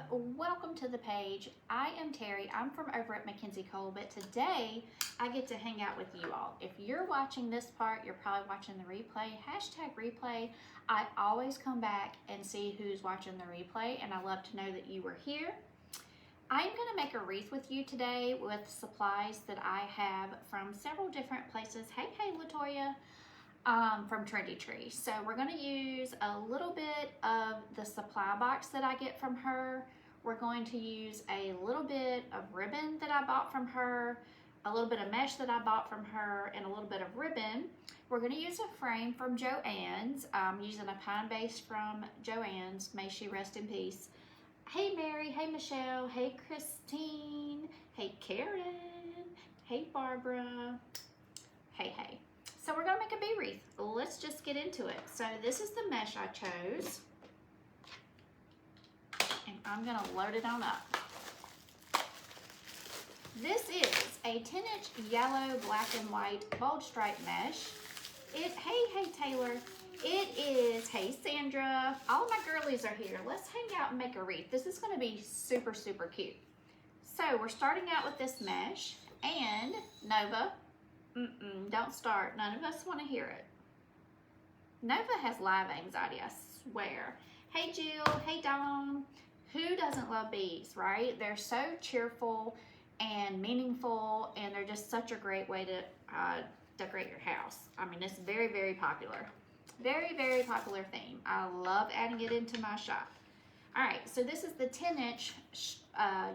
welcome to the page. I am Terry. I'm from over at McKenzie Cole, but today I get to hang out with you all. If you're watching this part, you're probably watching the replay. Hashtag replay. I always come back and see who's watching the replay, and I love to know that you were here. I'm going to make a wreath with you today with supplies that I have from several different places. Hey, Latoya. From Trendy Tree. So we're going to use a little bit of the supply box that I get from her. We're going to use a little bit of ribbon that I bought from her, a little bit of mesh that I bought from her, and a little bit of ribbon. We're going to use a frame from Joann's. I'm using a pine base from Joann's. May she rest in peace. Hey Mary, hey Michelle, hey Christine, hey Karen, hey Barbara, hey. So we're gonna make a bee wreath. Let's just get into it. So this is the mesh I chose. And I'm gonna load it on up. This is a 10-inch yellow, black and white bold stripe mesh. Hey Taylor. It is, hey Sandra. All of my girlies are here. Let's hang out and make a wreath. This is gonna be super, super cute. So we're starting out with this mesh and Nova. Don't start. None of us want to hear it. Nova has live anxiety, I swear. Hey Jill, hey Dawn. Who doesn't love bees, right? They're so cheerful and meaningful, and they're just such a great way to decorate your house. I mean, it's very, very popular. Very, very popular theme. I love adding it into my shop. All right, so this is the 10-inch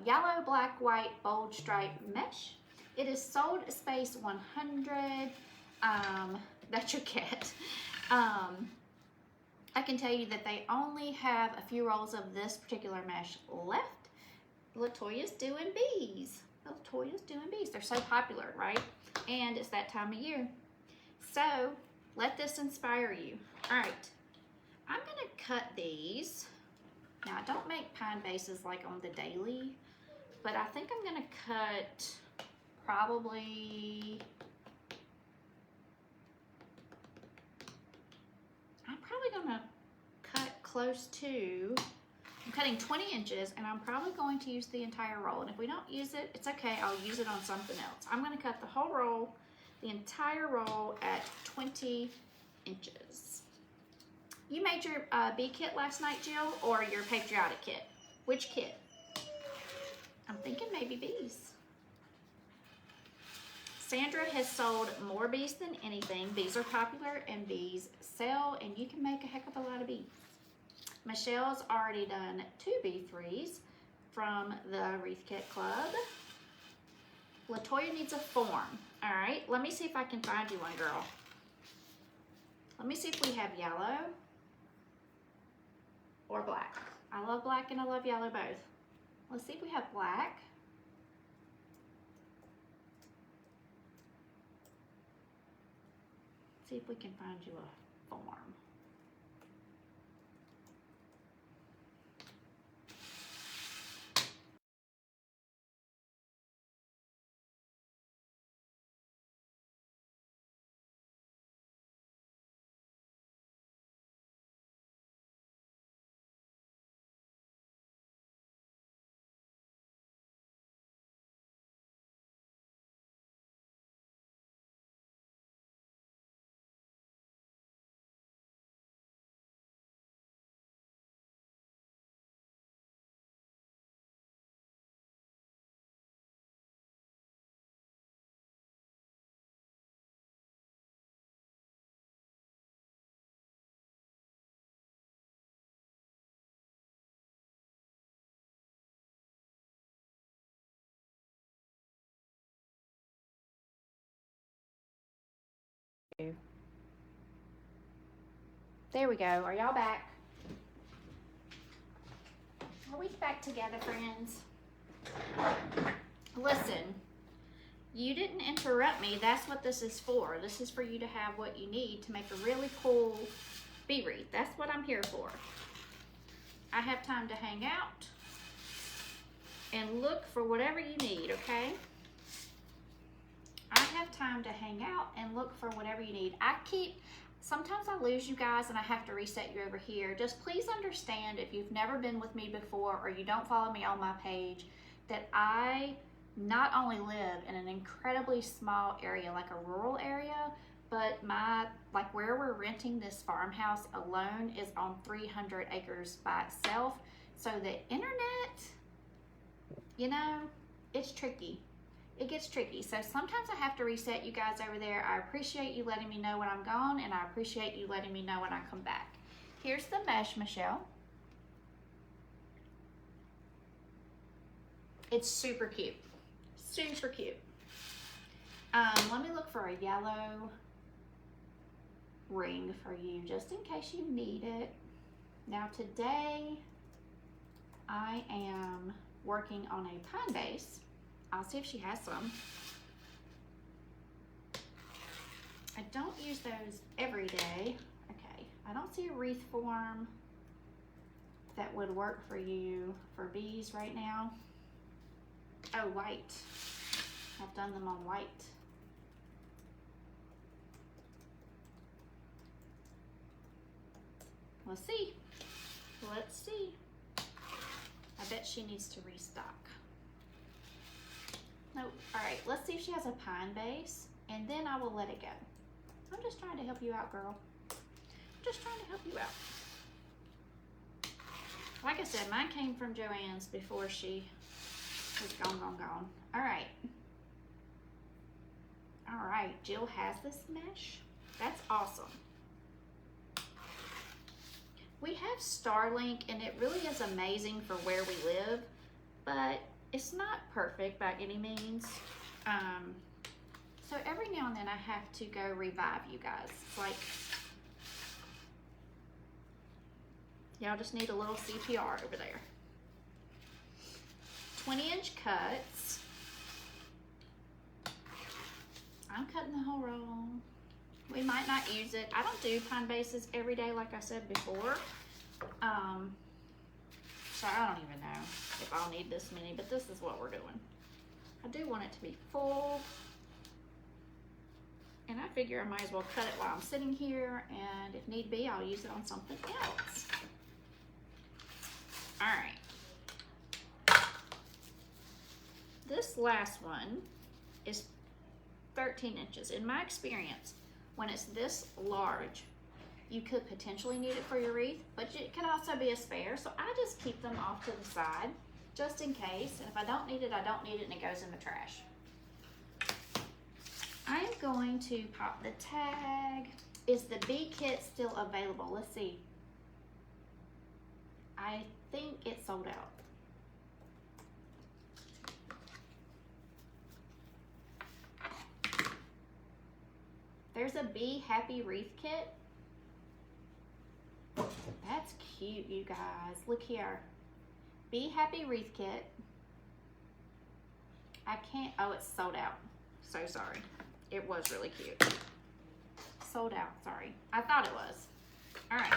yellow, black, white, bold stripe mesh. It is sold space 100. That's your cat. I can tell you that they only have a few rolls of this particular mesh left. Latoya's doing bees. Latoya's doing bees. They're so popular, right? And it's that time of year. So let this inspire you. All right, I'm gonna cut these. Now I don't make pine bases like on the daily, but I think I'm gonna cut probably, I'm probably gonna cut close to, I'm cutting 20 inches and I'm probably going to use the entire roll. And if we don't use it, it's okay, I'll use it on something else. I'm gonna cut the whole roll, the entire roll at 20 inches. You made your bee kit last night, Jill, or your patriotic kit? Which kit? I'm thinking maybe bees. Sandra has sold more bees than anything. Bees are popular and bees sell, and you can make a heck of a lot of bees. Michelle's already done 2 B3s from the Wreath Kit Club. Latoya needs a form. All right, let me see if I can find you one, girl. Let me see if we have yellow or black. I love black and I love yellow both. Let's see if we have black. See if we can find you a form. There we go. Are y'all back? Are we back together, friends? Listen, you didn't interrupt me. That's what this is for. This is for you to have what you need to make a really cool bee wreath. That's what I'm here for. I have time to hang out and look for whatever you need, okay? I have time to hang out and look for whatever you need. Sometimes I lose you guys and I have to reset you over here. Just please understand, if you've never been with me before or you don't follow me on my page, that I not only live in an incredibly small area, like a rural area, but like where we're renting this farmhouse alone is on 300 acres by itself. So the internet, you know, it's tricky. It gets tricky. So sometimes I have to reset you guys over there. I appreciate you letting me know when I'm gone, and I appreciate you letting me know when I come back. Here's the mesh, Michelle. It's super cute. Super cute. Let me look for a yellow ring for you, just in case you need it. Now today, I am working on a pine base. I'll see if she has some. I don't use those every day. Okay, I don't see a wreath form that would work for you for bees right now. Oh, white. I've done them on white. Let's see. Let's see. I bet she needs to restock. Nope. All right, let's see if she has a pine base, and then I will let it go. I'm just trying to help you out, girl. I'm just trying to help you out. Like I said, mine came from Joann's before she was gone. All right. All right, Jill has this mesh. That's awesome. We have Starlink, and it really is amazing for where we live, but it's not perfect by any means. So every now and then I have to go revive you guys. It's like, y'all just need a little CPR over there. 20-inch cuts. I'm cutting the whole roll. We might not use it. I don't do pine bases every day, like I said before. So I don't even know if I'll need this many, but this is what we're doing. I do want it to be full. And I figure I might as well cut it while I'm sitting here, and if need be, I'll use it on something else. All right. This last one is 13 inches. In my experience, when it's this large, you could potentially need it for your wreath, but it can also be a spare. So I just keep them off to the side just in case. And if I don't need it, I don't need it, and it goes in the trash. I'm going to pop the tag. Is the bee kit still available? Let's see. I think it's sold out. There's a Bee Happy Wreath Kit. That's cute, you guys. Look here. Bee Happy Wreath Kit. I can't, oh, it's sold out. So sorry. It was really cute. Sold out, sorry. I thought it was. All right.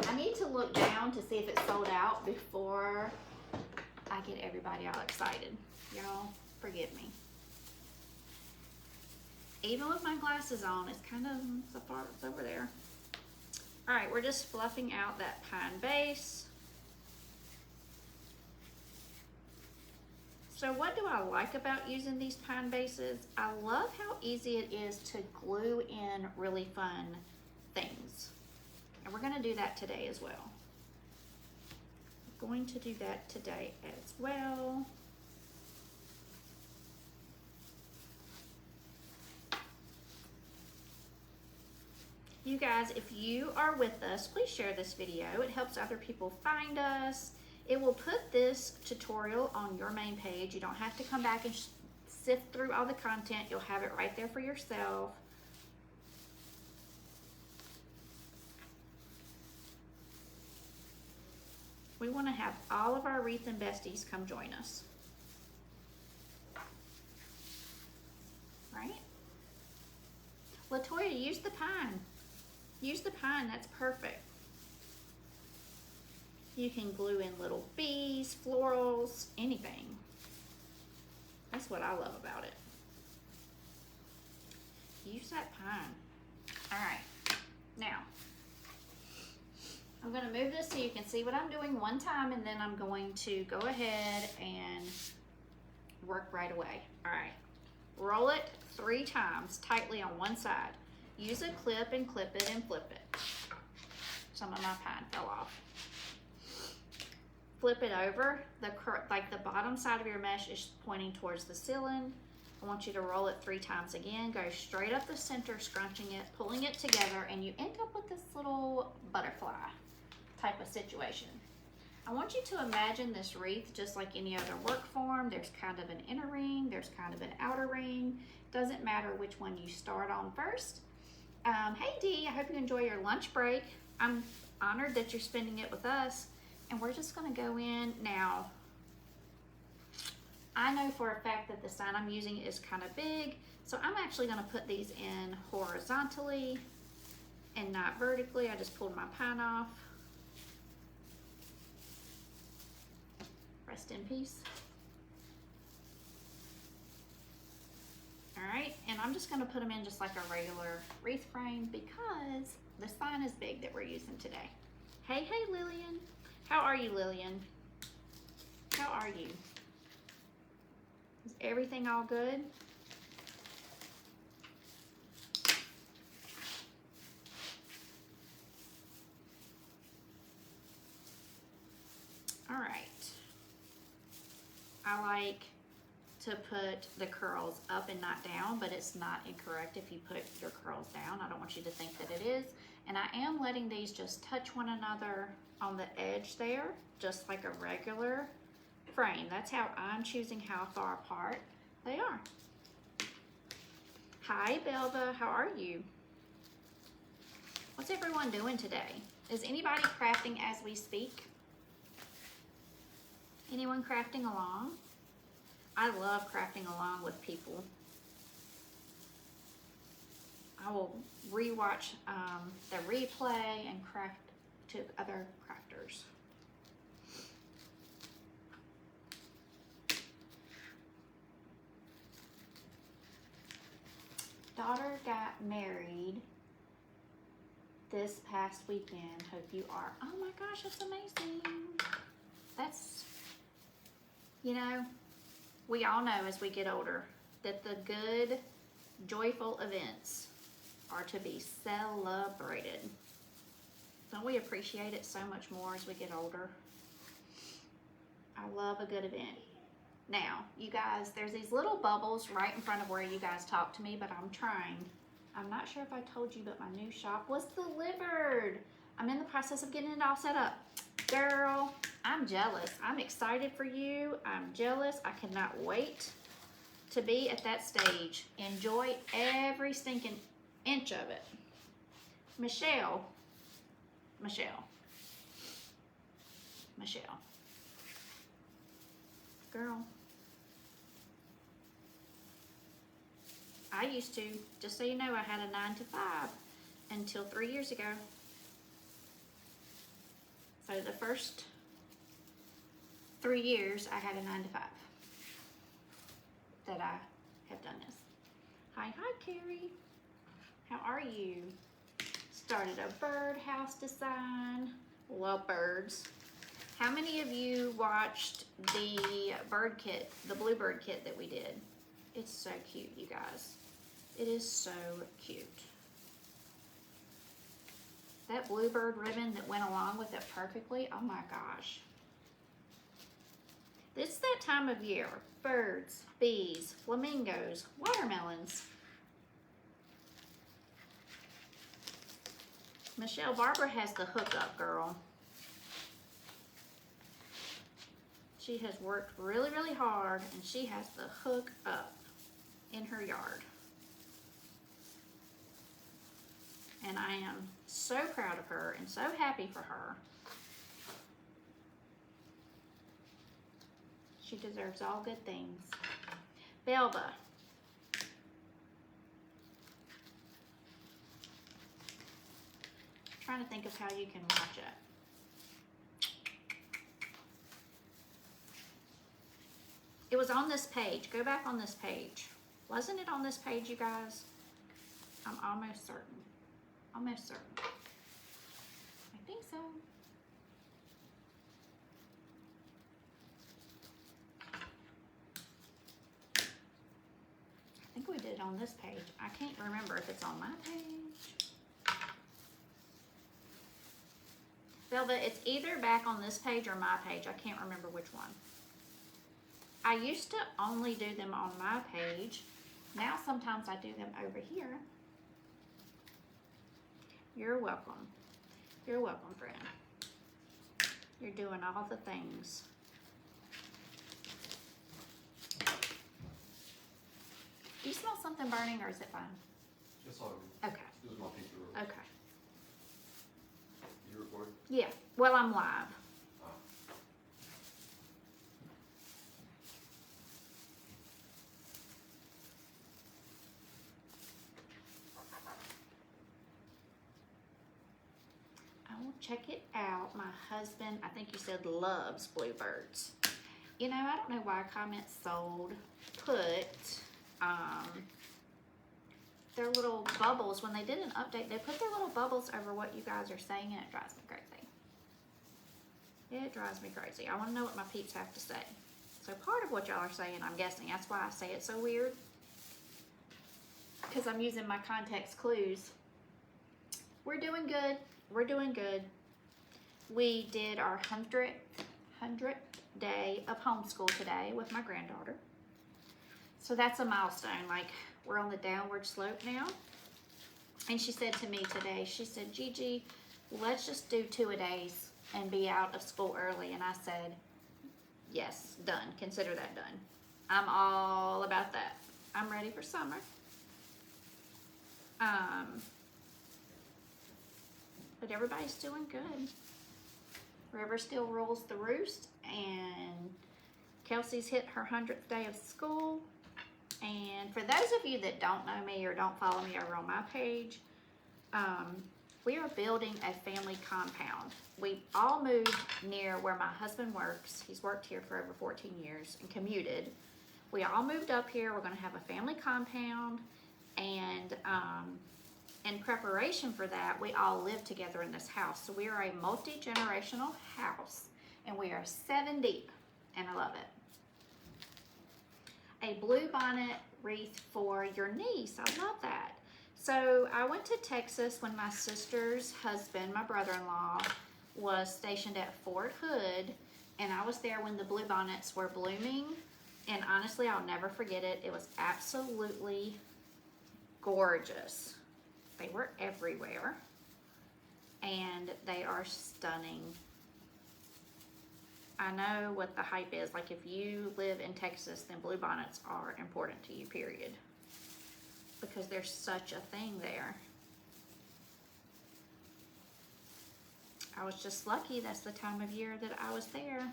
I need to look down to see if it's sold out before I get everybody all excited. Y'all, forgive me. Even with my glasses on, it's kind of so far, it's over there. All right, we're just fluffing out that pine base. So what do I like about using these pine bases? I love how easy it is to glue in really fun things. And we're gonna do that today as well. We're going to do that today as well. You guys, if you are with us, please share this video. It helps other people find us. It will put this tutorial on your main page. You don't have to come back and sift through all the content. You'll have it right there for yourself. We want to have all of our Wreath and Besties come join us. Right? Latoya, use the pine. Use the pine, that's perfect. You can glue in little bees, florals, anything. That's what I love about it. Use that pine. All right, now I'm gonna move this so you can see what I'm doing one time, and then I'm going to go ahead and work right away. All right, roll it 3 times tightly on one side. Use a clip and clip it and flip it. Some of my pine fell off. Flip it over, like the bottom side of your mesh is pointing towards the ceiling. I want you to roll it 3 times again. Go straight up the center, scrunching it, pulling it together, and you end up with this little butterfly type of situation. I want you to imagine this wreath just like any other work form. There's kind of an inner ring, there's kind of an outer ring. Doesn't matter which one you start on first. Hey Dee, I hope you enjoy your lunch break. I'm honored that you're spending it with us. And we're just gonna go in now. I know for a fact that the sign I'm using is kind of big, so I'm actually gonna put these in horizontally and not vertically. I just pulled my pine off. Rest in peace. All right, and I'm just gonna put them in just like a regular wreath frame because the sign is big that we're using today. Hey, Lillian. How are you, Lillian? How are you? Is everything all good? All right. I like to put the curls up and not down, but it's not incorrect if you put your curls down. I don't want you to think that it is. And I am letting these just touch one another on the edge there, just like a regular frame. That's how I'm choosing how far apart they are. Hi, Belva, how are you? What's everyone doing today? Is anybody crafting as we speak? Anyone crafting along? I love crafting along with people. I will rewatch the replay and craft to other crafters. Daughter got married this past weekend. Hope you are. Oh my gosh, that's amazing. That's, you know, we all know as we get older that the good, joyful events are to be celebrated. Don't we appreciate it so much more as we get older? I love a good event. Now, you guys, there's these little bubbles right in front of where you guys talk to me, but I'm trying. I'm not sure if I told you, but my new shop was delivered. I'm in the process of getting it all set up. Girl, I'm jealous. I'm excited for you. I'm jealous. I cannot wait to be at that stage. Enjoy every stinking inch of it. Michelle. Girl. I used to, just so you know, I had a 9 to 5 until 3 years ago. So the first 3 years I had a 9 to 5 that I have done this. Hi, Carrie. How are you? Started a birdhouse design. Love birds. How many of you watched the bird kit, the bluebird kit that we did? It's so cute, you guys. It is so cute. That bluebird ribbon that went along with it perfectly, oh my gosh. It's that time of year. Birds, bees, flamingos, watermelons. Michelle, Barbara has the hookup, girl. She has worked really, really hard, and she has the hook up in her yard. And I am so proud of her and so happy for her. She deserves all good things. Belva. Trying to think of how you can watch it. It was on this page. Go back on this page. Wasn't it on this page, you guys? I'm almost certain. Almost certain. I think so. I think we did it on this page. I can't remember if it's on my page. Velvet, it's either back on this page or my page. I can't remember which one. I used to only do them on my page. Now sometimes I do them over here. You're welcome. You're welcome, friend. You're doing all the things. Do you smell something burning or is it fine? Just all Okay. This is my pizza roll. Okay. You recording? Yeah. Well, I'm live. I will check it out. My husband, I think you said, loves bluebirds. You know, I don't know why comments sold put their little bubbles. When they did an update, they put their little bubbles over what you guys are saying, and it drives me crazy. It drives me crazy. I want to know what my peeps have to say. So part of what y'all are saying, I'm guessing, that's why I say it so weird. Because I'm using my context clues. We're doing good. We're doing good. We did our 100th day of homeschool today with my granddaughter. So that's a milestone. Like, we're on the downward slope now. And she said to me today, she said, Gigi, let's just do 2-a-days and be out of school early. And I said, yes, done. Consider that done. I'm all about that. I'm ready for summer. But everybody's doing good. River still rules the roost, and Kelsey's hit her 100th day of school. And for those of you that don't know me or don't follow me over on my page, we are building a family compound. We all moved near where my husband works. He's worked here for over 14 years and commuted. We all moved up here. We're going to have a family compound, and in preparation for that, we all live together in this house. So we are a multi-generational house, and we are 7 deep, and I love it. A blue bonnet wreath for your niece. I love that. So I went to Texas when my sister's husband, my brother-in-law, was stationed at Fort Hood, and I was there when the blue bonnets were blooming, and honestly, I'll never forget it. It was absolutely gorgeous. They were everywhere, and they are stunning. I know what the hype is. Like, if you live in Texas, then blue bonnets are important to you, period. Because there's such a thing there. I was just lucky that's the time of year that I was there.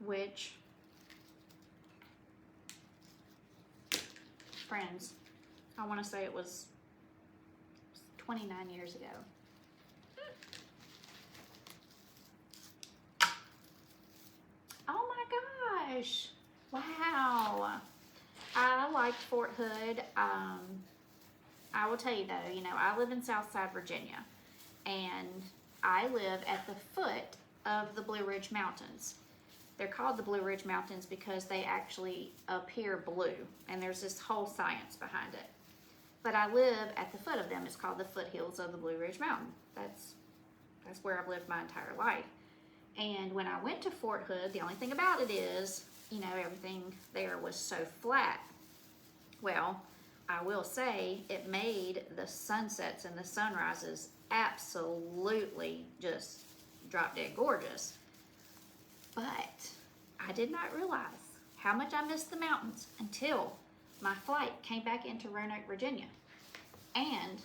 Which, friends, I want to say it was 29 years ago. Oh my gosh. Wow. I liked Fort Hood. I will tell you though, you know, I live in Southside Virginia, and I live at the foot of the Blue Ridge Mountains. They're called the Blue Ridge Mountains because they actually appear blue, and there's this whole science behind it. But I live at the foot of them. It's called the foothills of the Blue Ridge Mountain. That's where I've lived my entire life. And when I went to Fort Hood, the only thing about it is, you know, everything there was so flat. Well, I will say it made the sunsets and the sunrises absolutely just drop dead gorgeous. But I did not realize how much I missed the mountains until my flight came back into Roanoke, Virginia. And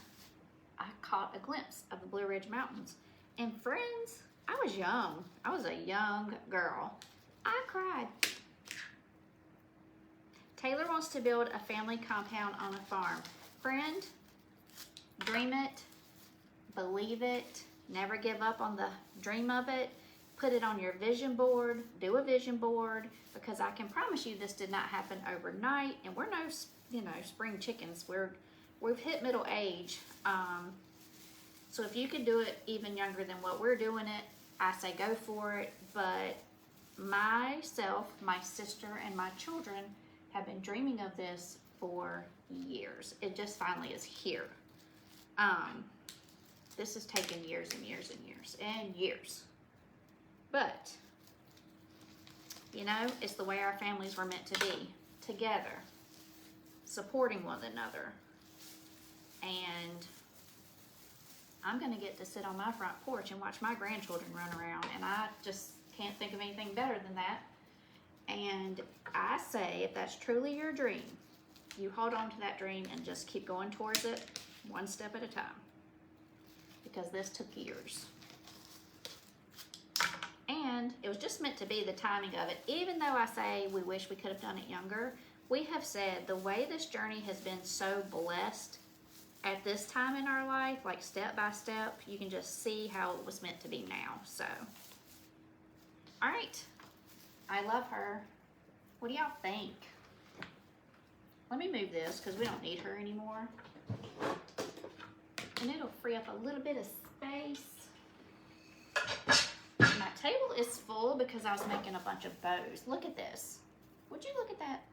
I caught a glimpse of the Blue Ridge Mountains. And friends, I was young. I was a young girl. I cried. Taylor wants to build a family compound on a farm. Friend, dream it, believe it, never give up on the dream of it. Put it on your vision board, do a vision board, because I can promise you this did not happen overnight, and we're no you know, spring chickens. We've hit middle age. So if you could do it even younger than what we're doing it, I say go for it. But myself, my sister, and my children have been dreaming of this for years. It just finally is here. This has taken years and years and years and years. But, you know, it's the way our families were meant to be, together, supporting one another. And I'm gonna get to sit on my front porch and watch my grandchildren run around, and I just can't think of anything better than that. And I say, if that's truly your dream, you hold on to that dream and just keep going towards it one step at a time, because this took years. And it was just meant to be, the timing of it. Even though I say we wish we could have done it younger, we have said the way this journey has been so blessed at this time in our life, like step by step, you can just see how it was meant to be now. So, all right, I love her. What do y'all think? Let me move this because we don't need her anymore. And it'll free up a little bit of space. My table is full because I was making a bunch of bows. Look at this. Would you look at that?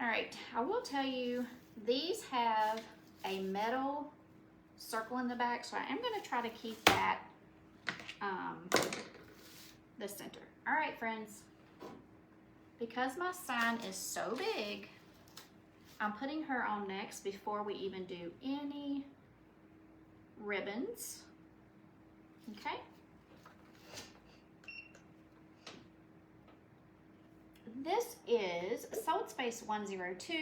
All right, I will tell you, these have a metal circle in the back, so I am gonna try to keep that the center. All right, friends, because my sign is so big, I'm putting her on next before we even do any ribbons, okay? This is Sold Space 102.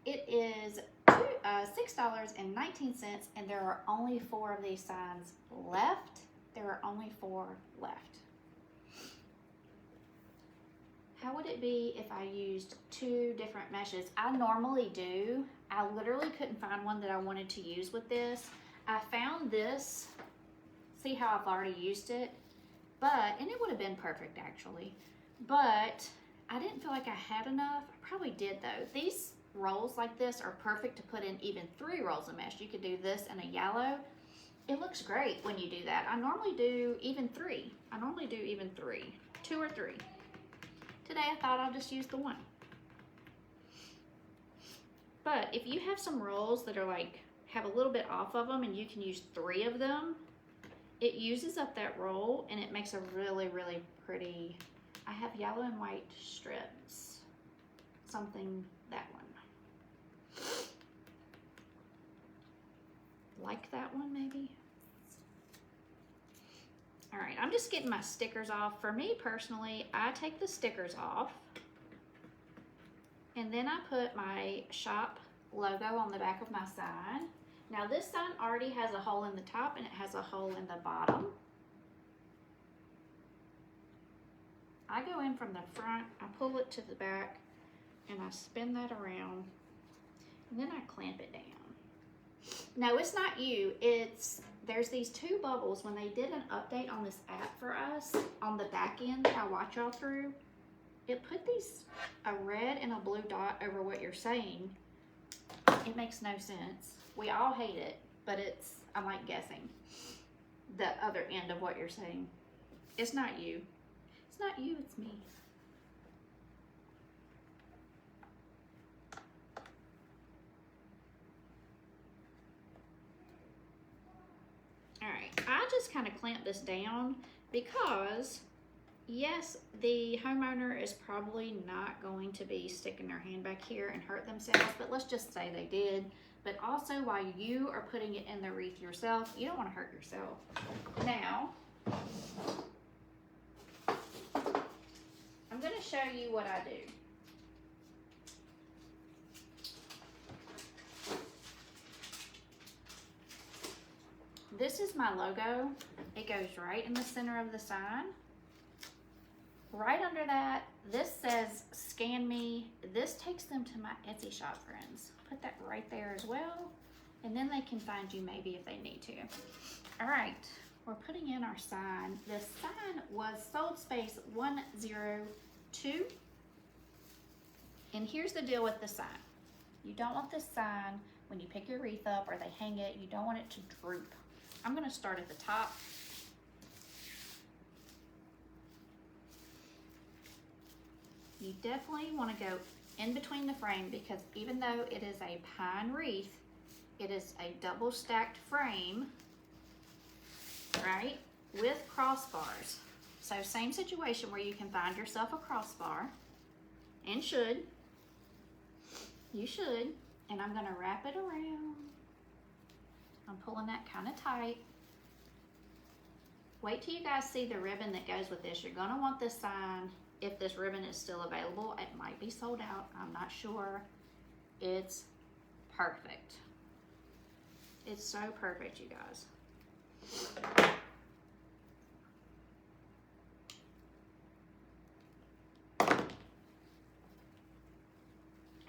It is $6.19, and there are only 4 of these signs left. There are only 4 left. How would it be if I used 2 different meshes? I normally do. I literally couldn't find one that I wanted to use with this. I found this. See how I've already used it? And it would have been perfect actually. But I didn't feel like I had enough. I probably did though. These rolls like this are perfect to put in even 3 rolls of mesh. You could do this and a yellow. It looks great when you do that. I normally do even 3. 2 or 3. Today I thought I'll just use the 1. But if you have some rolls that are like, have a little bit off of them and you can use 3 of them, it uses up that roll and it makes a really, really pretty, I have yellow and white strips. Something, that one. Like that one maybe? All right, I'm just getting my stickers off. For me personally, I take the stickers off and then I put my shop logo on the back of my sign. Now this sign already has a hole in the top and it has a hole in the bottom. I go in from the front, I pull it to the back, and I spin that around, and then I clamp it down. No, it's not you, there's these 2 bubbles. When they did an update on this app for us, on the back end that I watch y'all through, it put a red and a blue dot over what you're saying. It makes no sense. We all hate it, but I'm like guessing the other end of what you're saying. It's not you. It's not you, it's me. All right, I just kind of clamp this down because, yes, the homeowner is probably not going to be sticking their hand back here and hurt themselves, but let's just say they did. But also, while you are putting it in the wreath yourself, you don't want to hurt yourself. Now, I'm going to show you what I do. This is my logo. It goes right in the center of the sign. Right under that, this says scan me. This takes them to my Etsy shop, friends. Put that right there as well. And then they can find you maybe if they need to. All right, we're putting in our sign. This sign was Sold Space 102. And here's the deal with the sign. You don't want this sign, when you pick your wreath up or they hang it, you don't want it to droop. I'm gonna start at the top. You definitely wanna go in between the frame because even though it is a pine wreath, it is a double stacked frame, right, with crossbars. So same situation where you can find yourself a crossbar, and you should, and I'm gonna wrap it around. I'm pulling that kind of tight. Wait till you guys see the ribbon that goes with this. You're gonna want this sign if this ribbon is still available. It might be sold out, I'm not sure. It's perfect. It's so perfect, you guys.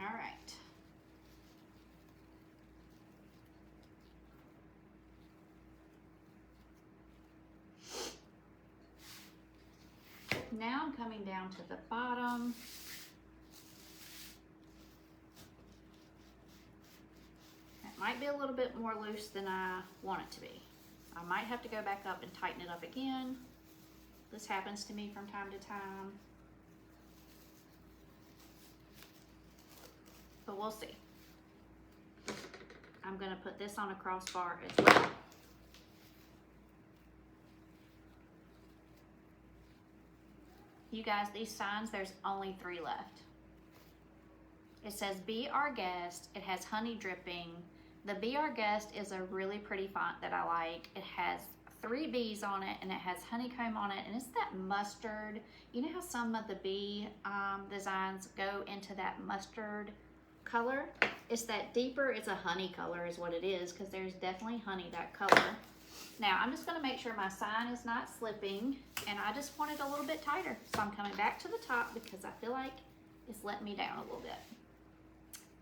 All right. Now I'm coming down to the bottom. It might be a little bit more loose than I want it to be. I might have to go back up and tighten it up again. This happens to me from time to time. But we'll see. I'm gonna put this on a crossbar as well. You guys, these signs, there's only 3 left. It says Be Our Guest. It has honey dripping. The Be Our Guest is a really pretty font that I like. It has 3 bees on it and it has honeycomb on it, and it's that mustard. You know how some of the bee designs go into that mustard color? It's that deeper, it's a honey color is what it is, because there's definitely honey that color. Now I'm just going to make sure my sign is not slipping, and I just want it a little bit tighter. So I'm coming back to the top because I feel like it's letting me down a little bit.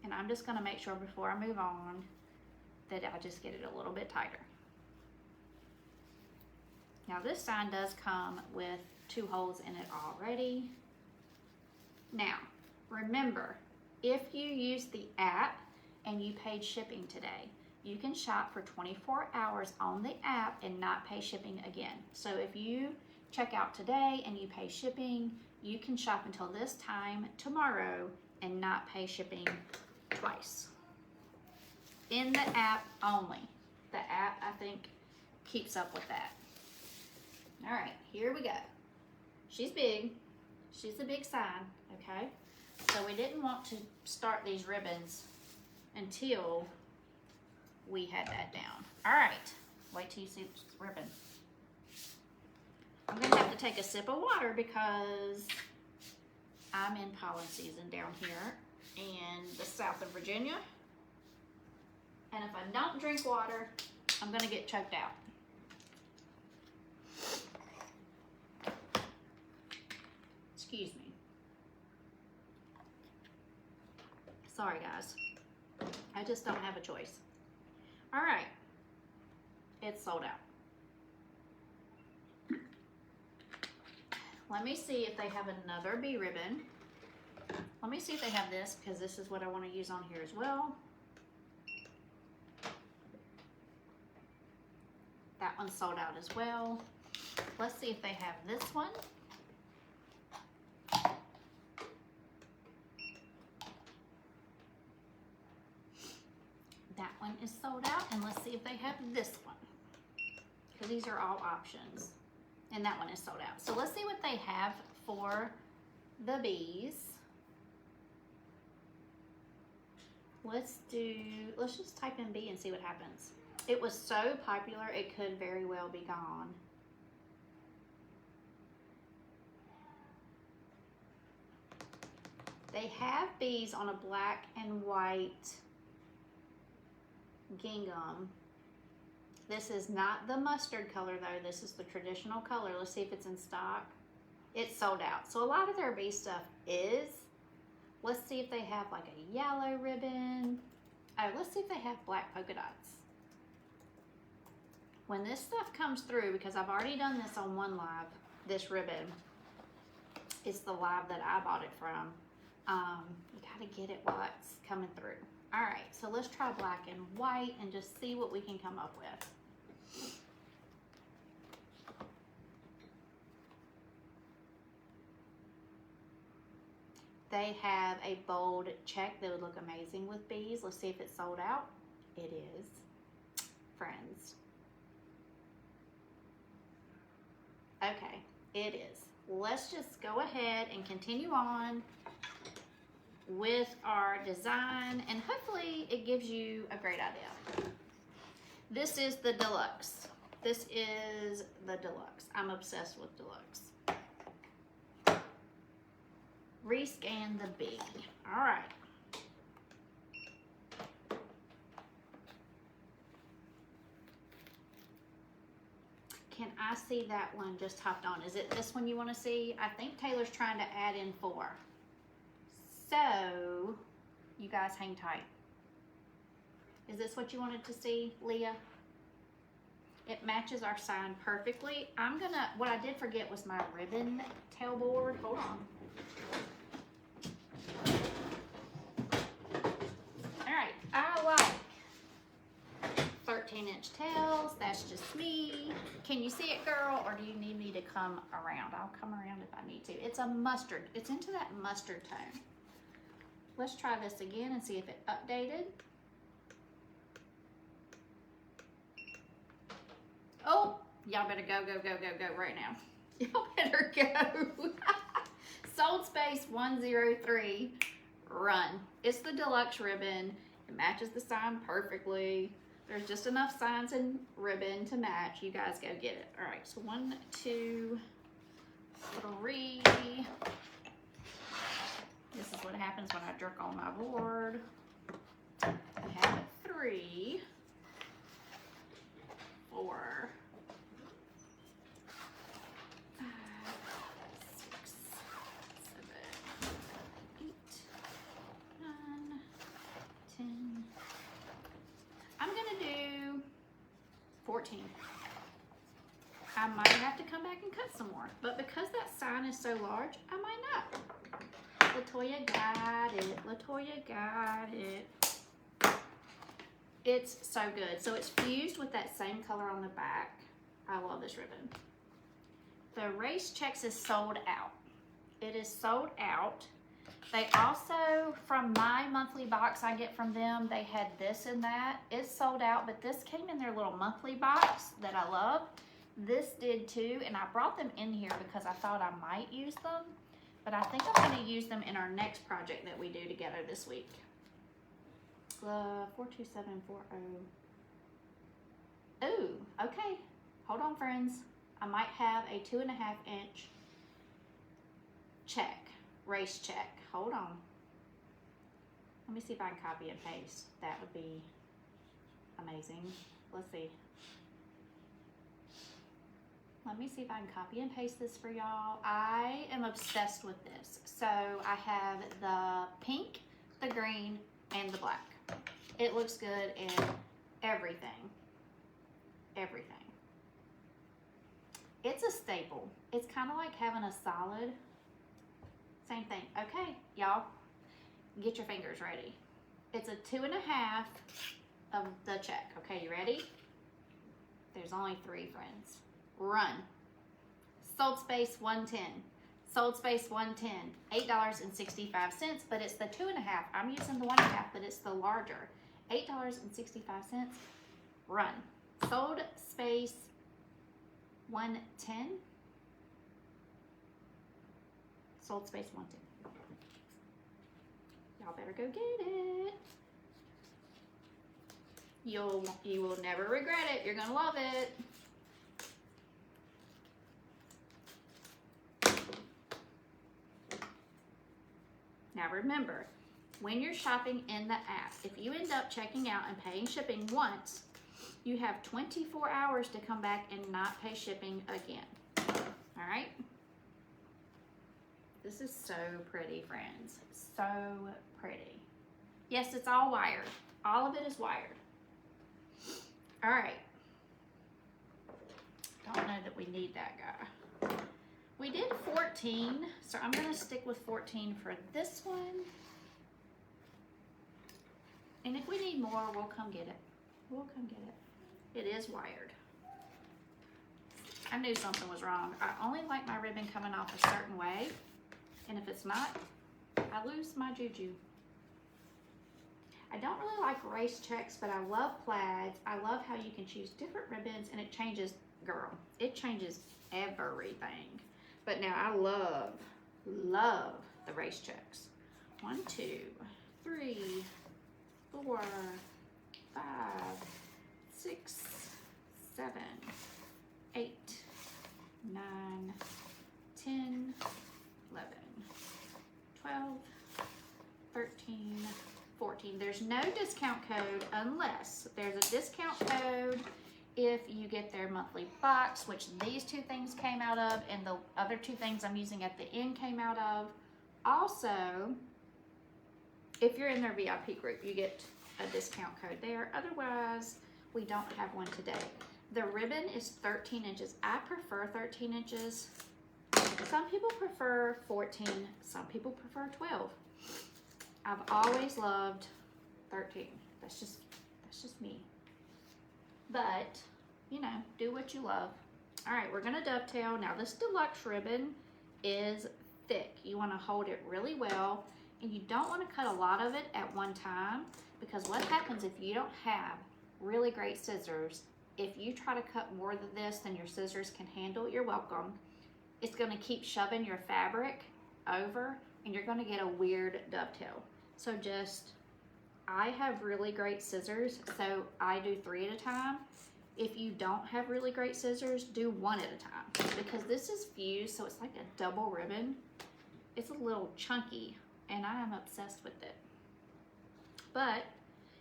And I'm just going to make sure before I move on that I just get it a little bit tighter. Now this sign does come with 2 holes in it already. Now remember, if you use the app and you paid shipping today, you can shop for 24 hours on the app and not pay shipping again. So if you check out today and you pay shipping, you can shop until this time tomorrow and not pay shipping twice. In the app only. The app, I think, keeps up with that. All right, here we go. She's big. She's a big sign, okay? So we didn't want to start these ribbons until we had that down. All right, wait till you see this ribbon. I'm gonna have to take a sip of water because I'm in pollen season down here in the south of Virginia. And if I don't drink water, I'm gonna get choked out. Excuse me. Sorry guys, I just don't have a choice. All right, it's sold out. Let me see if they have another bee ribbon. Let me see if they have this, because this is what I want to use on here as well. That one's sold out as well. Let's see if they have this one. That one is sold out, and let's see if they have this one, because these are all options, and that one is sold out. So let's see what they have for the bees. Let's just type in bee and see what happens. It was so popular, it could very well be gone. They have bees on a black and white gingham. This is not the mustard color though. This is the traditional color. Let's see if it's in stock. It's sold out. So a lot of their bee stuff is. Let's see if they have like a yellow ribbon. Oh, let's see if they have black polka dots. When this stuff comes through, because I've already done this on one live, this ribbon, it's the live that I bought it from. You gotta get it while it's coming through. All right, so let's try black and white and just see what we can come up with. They have a bold check that would look amazing with bees. Let's see if it's sold out. It is, friends. Okay, it is. Let's just go ahead and continue on with our design, and hopefully it gives you a great idea. This is the deluxe. This is the deluxe. I'm obsessed with deluxe. Rescan the bee. All right. Can I see that one just hopped on? Is it this one you want to see? I think Taylor's trying to add in 4. So, you guys hang tight. Is this what you wanted to see, Leah? It matches our sign perfectly. What I did forget was my ribbon tailboard. Hold on. All right, I like 13-inch tails. That's just me. Can you see it, girl, or do you need me to come around? I'll come around if I need to. It's a mustard. It's into that mustard tone. Let's try this again and see if it updated. Oh, y'all better go, go, go, go, go right now. Y'all better go. Sold space 103, run. It's the deluxe ribbon. It matches the sign perfectly. There's just enough signs and ribbon to match. You guys go get it. All right, so 1, 2, 3. This is what happens when I jerk on my board. I have 3, 4, 5, 6, 7, 8, 9, 10. I'm gonna do 14. I might have to come back and cut some more, but because that sign is so large, I might not. Latoya got it. Latoya got it. It's so good. So it's fused with that same color on the back. I love this ribbon. The race checks is sold out. It is sold out. They also, from my monthly box I get from them, they had this and that. It's sold out, but this came in their little monthly box that I love. This did too, and I brought them in here because I thought I might use them. But I think I'm going to use them in our next project that we do together this week. 42740. Ooh, okay. Hold on, friends. I might have a 2.5-inch check, race check. Hold on. Let me see if I can copy and paste. That would be amazing. Let's see. Let me see if I can copy and paste this for y'all. I am obsessed with this. So I have the pink, the green, and the black. It looks good in everything. Everything. It's a staple. It's kind of like having a solid. Same thing. Okay, y'all, get your fingers ready. It's a 2.5 of the check. Okay, you ready? There's only 3, friends. Run. Sold space 110. Sold space 110. $8.65, but it's the 2.5. I'm using the 1.5, but it's the larger. $8.65. Run. Sold space 110. Sold space 110. Y'all better go get it. You will never regret it. You're gonna love it. Now remember, when you're shopping in the app, if you end up checking out and paying shipping once, you have 24 hours to come back and not pay shipping again. All right? This is so pretty, friends. So pretty. Yes, it's all wired. All of it is wired. All right. Don't know that we need that guy. We did 14, so I'm gonna stick with 14 for this one. And if we need more, we'll come get it. We'll come get it. It is wired. I knew something was wrong. I only like my ribbon coming off a certain way, and if it's not, I lose my juju. I don't really like race checks, but I love plaids. I love how you can choose different ribbons, and it changes, girl, it changes everything. But now I love the race checks. 1, 2, 3, 4, 5, 6, 7, 8, 9, 10, 11, 12, 13, 14. There's no discount code unless there's a discount code if you get their monthly box, which these 2 things came out of, and the other 2 things I'm using at the end came out of. Also, if you're in their VIP group, you get a discount code there. Otherwise, we don't have one today. The ribbon is 13 inches. I prefer 13 inches. Some people prefer 14. Some people prefer 12. I've always loved 13. That's just me. But, you know, do what you love. All right, we're gonna dovetail. Now this deluxe ribbon is thick. You wanna hold it really well, and you don't wanna cut a lot of it at one time, because what happens if you don't have really great scissors, if you try to cut more than this than your scissors can handle, you're welcome. It's gonna keep shoving your fabric over, and you're gonna get a weird dovetail. So I have really great scissors, so I do 3 at a time. If you don't have really great scissors, do 1 at a time, because this is fused, so it's like a double ribbon. It's a little chunky, and I am obsessed with it. But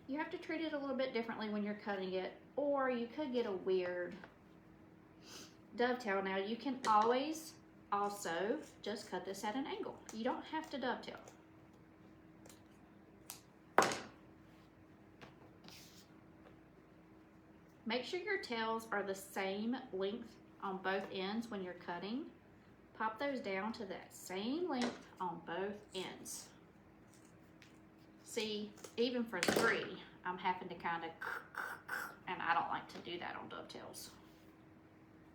you have to treat it a little bit differently when you're cutting it, or you could get a weird dovetail. Now you can always also just cut this at an angle. You don't have to dovetail. Make sure your tails are the same length on both ends when you're cutting. Pop those down to that same length on both ends. See, even for 3, I'm having to kind of, and I don't like to do that on dovetails.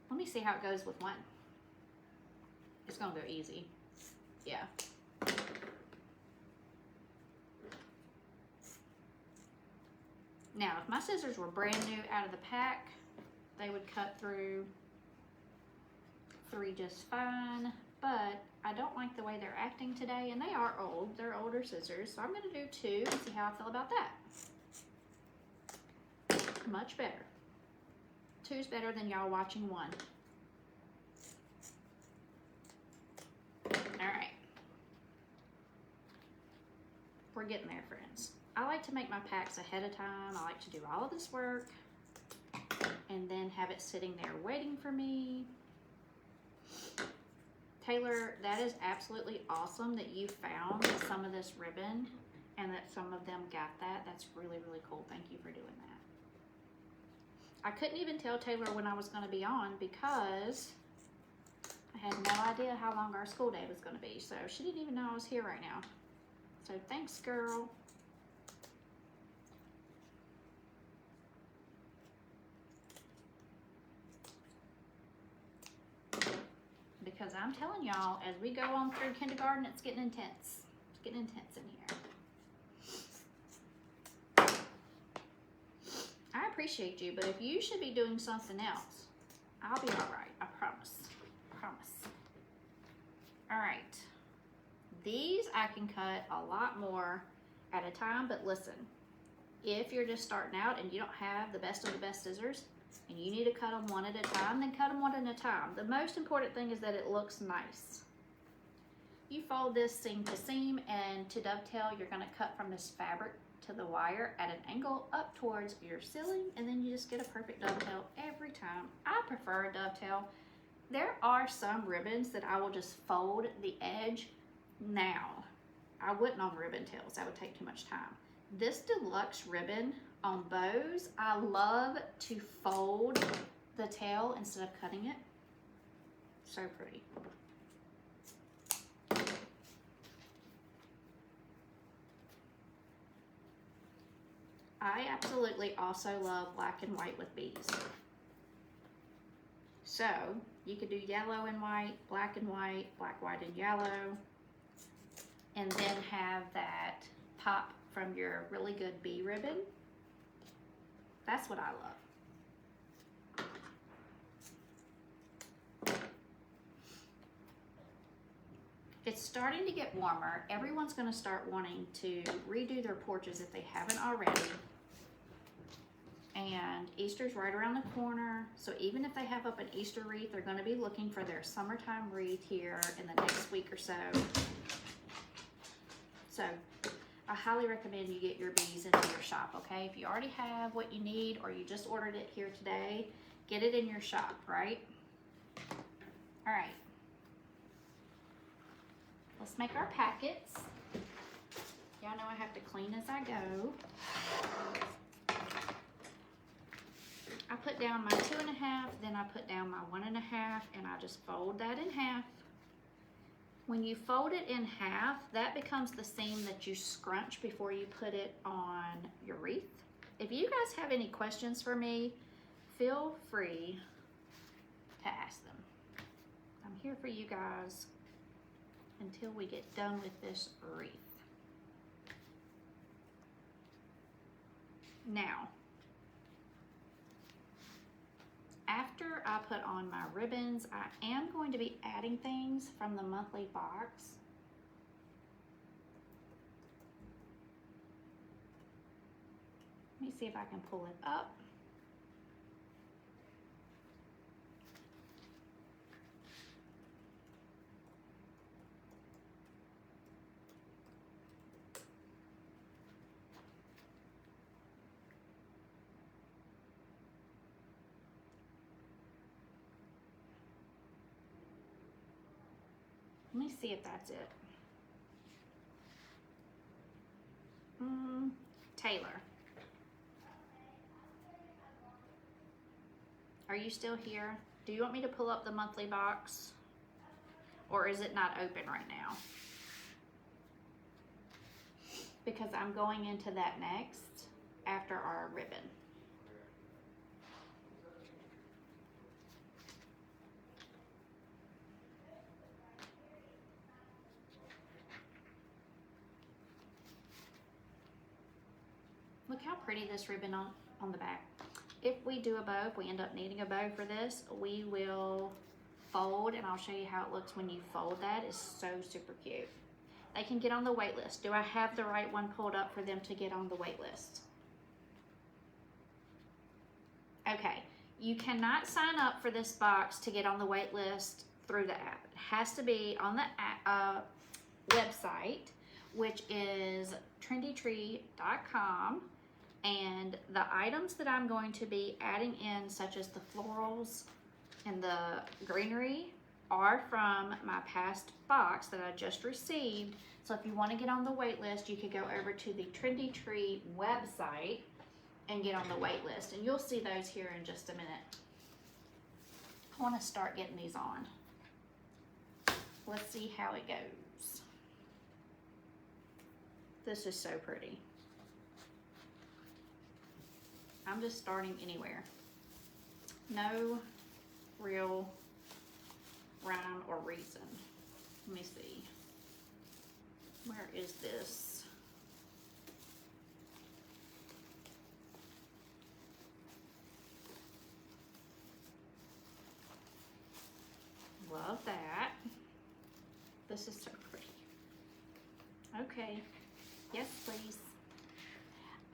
Let me see how it goes with 1. It's gonna go easy. Yeah. Now, if my scissors were brand new out of the pack, they would cut through 3 just fine, but I don't like the way they're acting today, and they are old. They're older scissors, so I'm gonna do 2 and see how I feel about that. Much better. 2's better than y'all watching 1. All right. We're getting there, friends. I like to make my packs ahead of time. I like to do all of this work and then have it sitting there waiting for me. Taylor, that is absolutely awesome that you found some of this ribbon and that some of them got that. That's really, really cool. Thank you for doing that. I couldn't even tell Taylor when I was going to be on because I had no idea how long our school day was going to be. So she didn't even know I was here right now. So thanks, girl. Because I'm telling y'all, as we go on through kindergarten, it's getting intense. It's getting intense in here. I appreciate you, but if you should be doing something else, I'll be all right. I promise. Promise. All right. These I can cut a lot more at a time, but listen, if you're just starting out and you don't have the best of the best scissors, and you need to cut them 1 at a time, then cut them 1 at a time. The most important thing is that it looks nice. You fold this seam to seam, and to dovetail, you're gonna cut from this fabric to the wire at an angle up towards your ceiling, and then you just get a perfect dovetail every time. I prefer a dovetail. There are some ribbons that I will just fold the edge. Now, I wouldn't on ribbon tails, that would take too much time. This deluxe ribbon on bows, I love to fold the tail instead of cutting it. So pretty. I absolutely also love black and white with bees. So you could do yellow and white, black, white, and yellow, and then have that pop from your really good bee ribbon. That's what I love. It's starting to get warmer. Everyone's going to start wanting to redo their porches if they haven't already. And Easter's right around the corner. So even if they have up an Easter wreath, they're going to be looking for their summertime wreath here in the next week or so. So I highly recommend you get your bees into your shop, okay? If you already have what you need or you just ordered it here today, get it in your shop, right? All right. Let's make our packets. Y'all know I have to clean as I go. I put down my 2.5, then I put down my 1.5, and I just fold that in half. When you fold it in half, that becomes the seam that you scrunch before you put it on your wreath. If you guys have any questions for me, feel free to ask them. I'm here for you guys until we get done with this wreath. Now, after I put on my ribbons, I am going to be adding things from the monthly box. Let me see if I can pull it up. Let me see if that's it. Taylor. Are you still here? Do you want me to pull up the monthly box? Or is it not open right now? Because I'm going into that next after our ribbon. Look how pretty this ribbon on the back. If we do a bow, if we end up needing a bow for this, we will fold, and I'll show you how it looks when you fold that. It's so super cute. They can get on the wait list. Do I have the right one pulled up for them to get on the wait list? Okay, you cannot sign up for this box to get on the wait list through the app. It has to be on the website, which is trendytree.com. And the items that I'm going to be adding in, such as the florals and the greenery, are from my past box that I just received. So if you want to get on the wait list, you could go over to the Trendy Tree website and get on the wait list. And you'll see those here in just a minute. I want to start getting these on. Let's see how it goes. This is so pretty. I'm just starting anywhere. No real rhyme or reason. Let me see. Where is this? Love that. This is so pretty. Okay. Yes, please.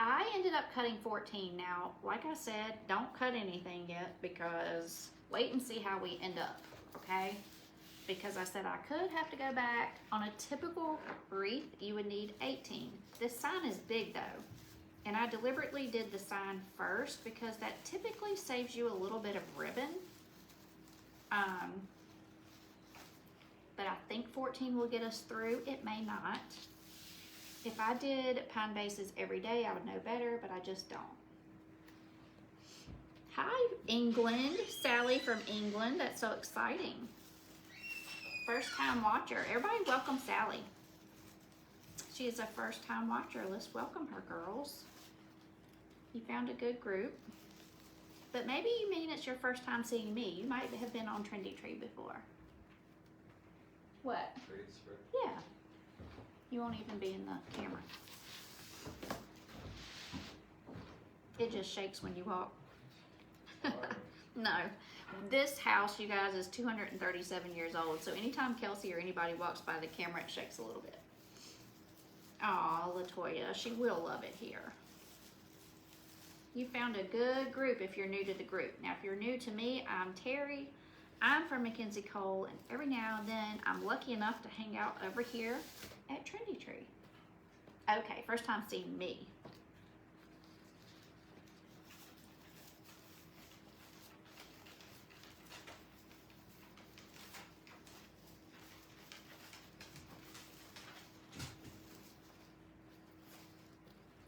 I ended up cutting 14. Now, like I said, don't cut anything yet because wait and see how we end up, okay? Because I said I could have to go back. On a typical wreath, you would need 18. This sign is big though, and I deliberately did the sign first because that typically saves you a little bit of ribbon. But I think 14 will get us through. It may not. If I did pine bases every day, I would know better, but I just don't. Hi, England. Sally from England. That's so exciting. First time watcher. Everybody welcome Sally. She is a first time watcher. Let's welcome her, girls. You found a good group. But maybe you mean it's your first time seeing me. You might have been on Trendy Tree before. What? Trade spread. Yeah. You won't even be in the camera. It just shakes when you walk. No. This house, you guys, is 237 years old. So anytime Kelsey or anybody walks by the camera, it shakes a little bit. Aw, Latoya, she will love it here. You found a good group if you're new to the group. Now, if you're new to me, I'm Teri. I'm from McKenzie Cole, and every now and then I'm lucky enough to hang out over here at Trendy Tree. Okay, first time seeing me.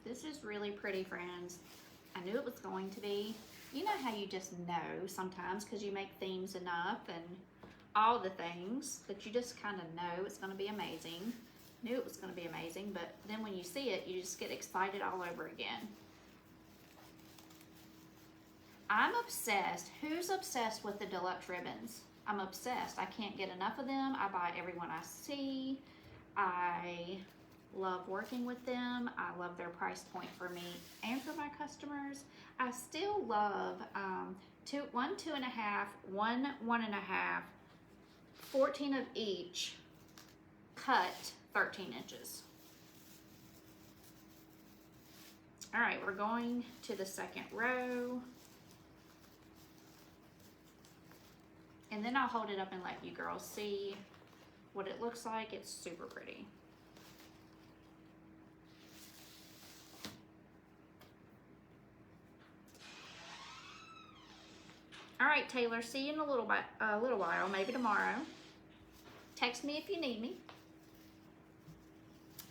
This is really pretty, friends. I knew it was going to be. You know how you just know sometimes because you make themes enough and all the things that you just kind of know it's going to be amazing. Knew it was going to be amazing, but then when you see it, you just get excited all over again. I'm obsessed. Who's obsessed with the deluxe ribbons? I'm obsessed. I can't get enough of them. I buy every one I see. I love working with them. I love their price point for me and for my customers. I still love 1 2.5, 1 1.5, 14 of each, cut 13 inches. All right, we're going to the second row. And then I'll hold it up and let you girls see what it looks like. It's super pretty. All right, Taylor, see you in a little while, maybe tomorrow. Text me if you need me.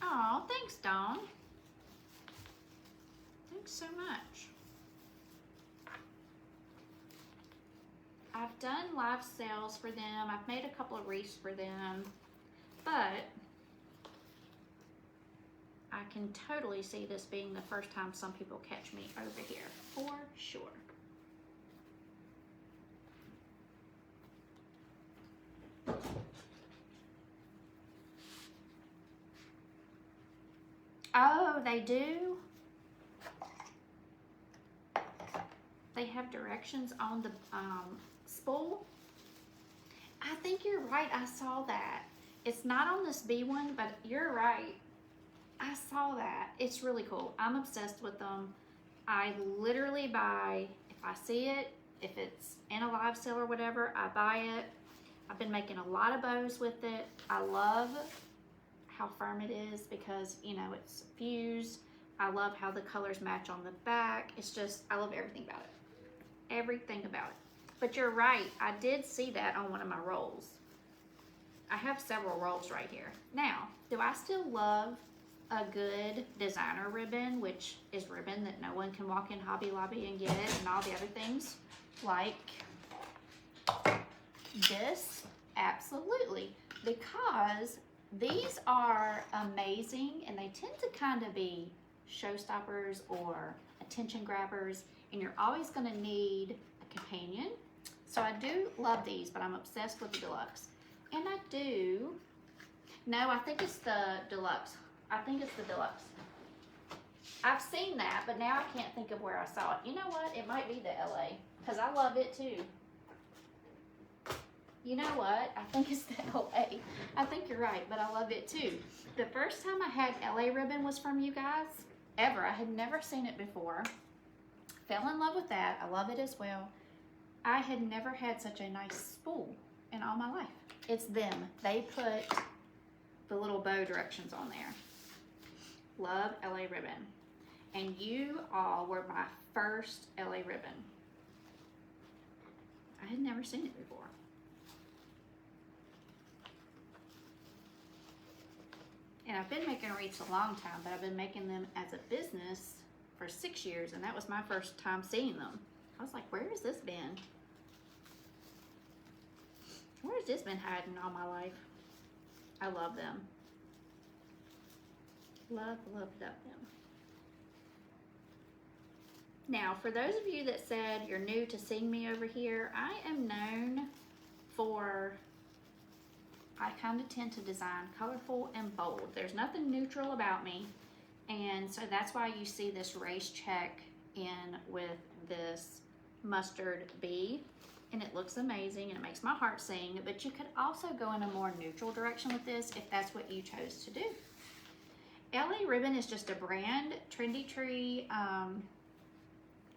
Oh, thanks, Dawn. Thanks so much. I've done live sales for them. I've made a couple of wreaths for them, but I can totally see this being the first time some people catch me over here, for sure. Oh, they do? They have directions on the spool? I think you're right, I saw that. It's not on this B one, but you're right. I saw that. It's really cool. I'm obsessed with them. I literally buy, if I see it, if it's in a live sale or whatever, I buy it. I've been making a lot of bows with it. I love how firm it is because, you know, it's fused. I love how the colors match on the back. It's just, I love everything about it. Everything about it. But you're right, I did see that on one of my rolls. I have several rolls right here. Now, do I still love a good designer ribbon, which is ribbon that no one can walk in Hobby Lobby and get and all the other things? Like this? Absolutely. Because these are amazing and they tend to kind of be showstoppers or attention grabbers, and you're always going to need a companion. So I do love these, but I'm obsessed with the deluxe. And I do, no, I think it's the deluxe. I think it's the deluxe. I've seen that, but now I can't think of where I saw it. You know what? It might be the LA, because I love it too. You know what? I think it's the LA. I think you're right, but I love it too. The first time I had LA ribbon was from you guys, ever. I had never seen it before. Fell in love with that. I love it as well. I had never had such a nice spool in all my life. It's them. They put the little bow directions on there. Love LA ribbon. And you all were my first LA ribbon. I had never seen it before. And I've been making wreaths a long time, but I've been making them as a business for 6 years, and that was my first time seeing them. I was like, where has this been? Where has this been hiding all my life? I love them. Love, love, love them. Now, for those of you that said you're new to seeing me over here, I am known for, I kind of tend to design colorful and bold. There's nothing neutral about me. And so that's why you see this race check in with this mustard bee. And it looks amazing and it makes my heart sing. But you could also go in a more neutral direction with this if that's what you chose to do. LA Ribbon is just a brand. Trendy Tree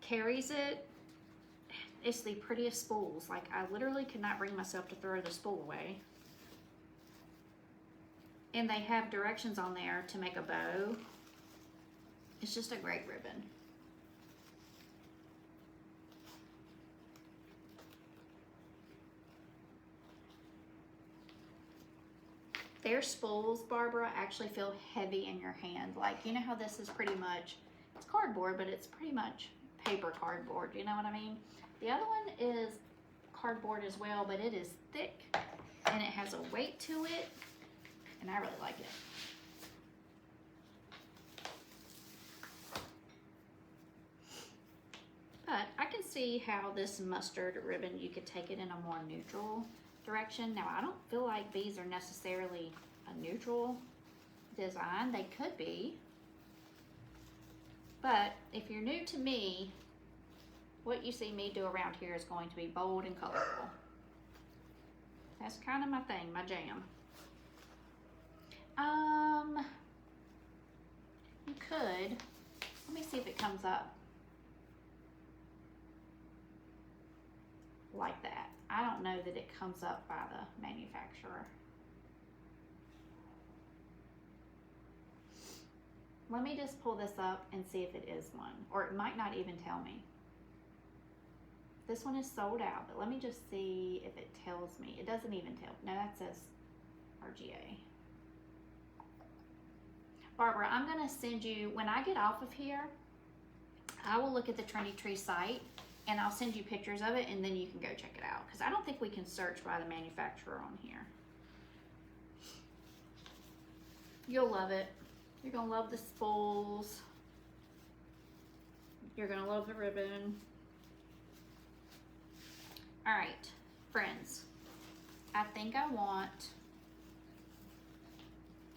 carries it. It's the prettiest spools. Like, I literally could not bring myself to throw the spool away. And they have directions on there to make a bow. It's just a great ribbon. Their spools, Barbara, actually feel heavy in your hand. Like, you know how this is pretty much, it's cardboard, but it's pretty much paper cardboard, you know what I mean? The other one is cardboard as well, but it is thick and it has a weight to it, and I really like it. But I can see how this mustard ribbon, you could take it in a more neutral direction. Now, I don't feel like these are necessarily a neutral design. They could be. But if you're new to me, what you see me do around here is going to be bold and colorful. That's kind of my thing, my jam. You could, let me see if it comes up like that. I don't know that it comes up by the manufacturer. Let me just pull this up and see if it is one, or it might not even tell me. This one is sold out, but let me just see if it tells me. It doesn't even tell. No, that says RGA. Barbara, I'm gonna send you, when I get off of here, I will look at the Trendy Tree site and I'll send you pictures of it and then you can go check it out. Because I don't think we can search by the manufacturer on here. You'll love it. You're gonna love the spools. You're gonna love the ribbon. All right, friends.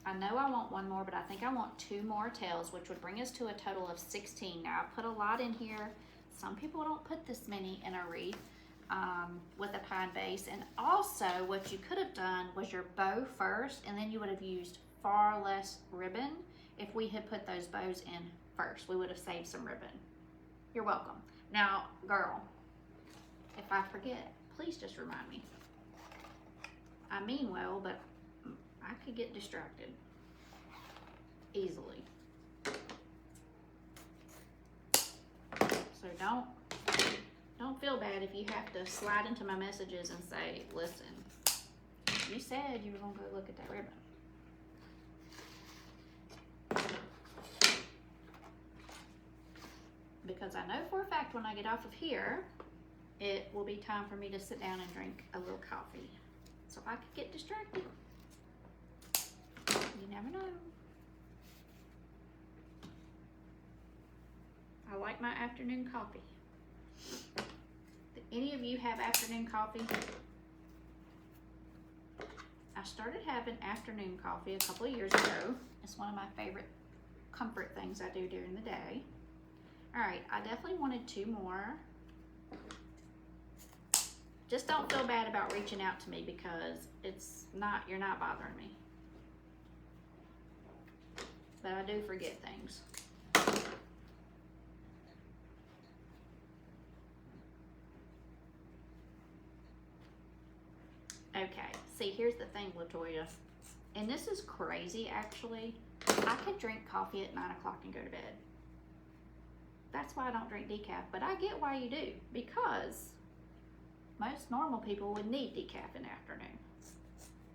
I know I want one more, but I think I want 2 more tails, which would bring us to a total of 16. Now, I put a lot in here. Some people don't put this many in a wreath with a pine base. And also, what you could have done was your bow first, and then you would have used far less ribbon if we had put those bows in first. We would have saved some ribbon. You're welcome. Now, girl, if I forget, please just remind me. I mean well, but I could get distracted easily. So don't feel bad if you have to slide into my messages and say, listen, you said you were gonna go look at that ribbon. Because I know for a fact when I get off of here, it will be time for me to sit down and drink a little coffee. So I could get distracted. You never know. I like my afternoon coffee. Do any of you have afternoon coffee? I started having afternoon coffee a couple of years ago. It's one of my favorite comfort things I do during the day. All right, I definitely wanted 2 more. Just don't feel bad about reaching out to me because you're not bothering me. But I do forget things. Okay, see, here's the thing, Latoya. And this is crazy, actually. I could drink coffee at 9 o'clock and go to bed. That's why I don't drink decaf, but I get why you do, because most normal people would need decaf in the afternoon.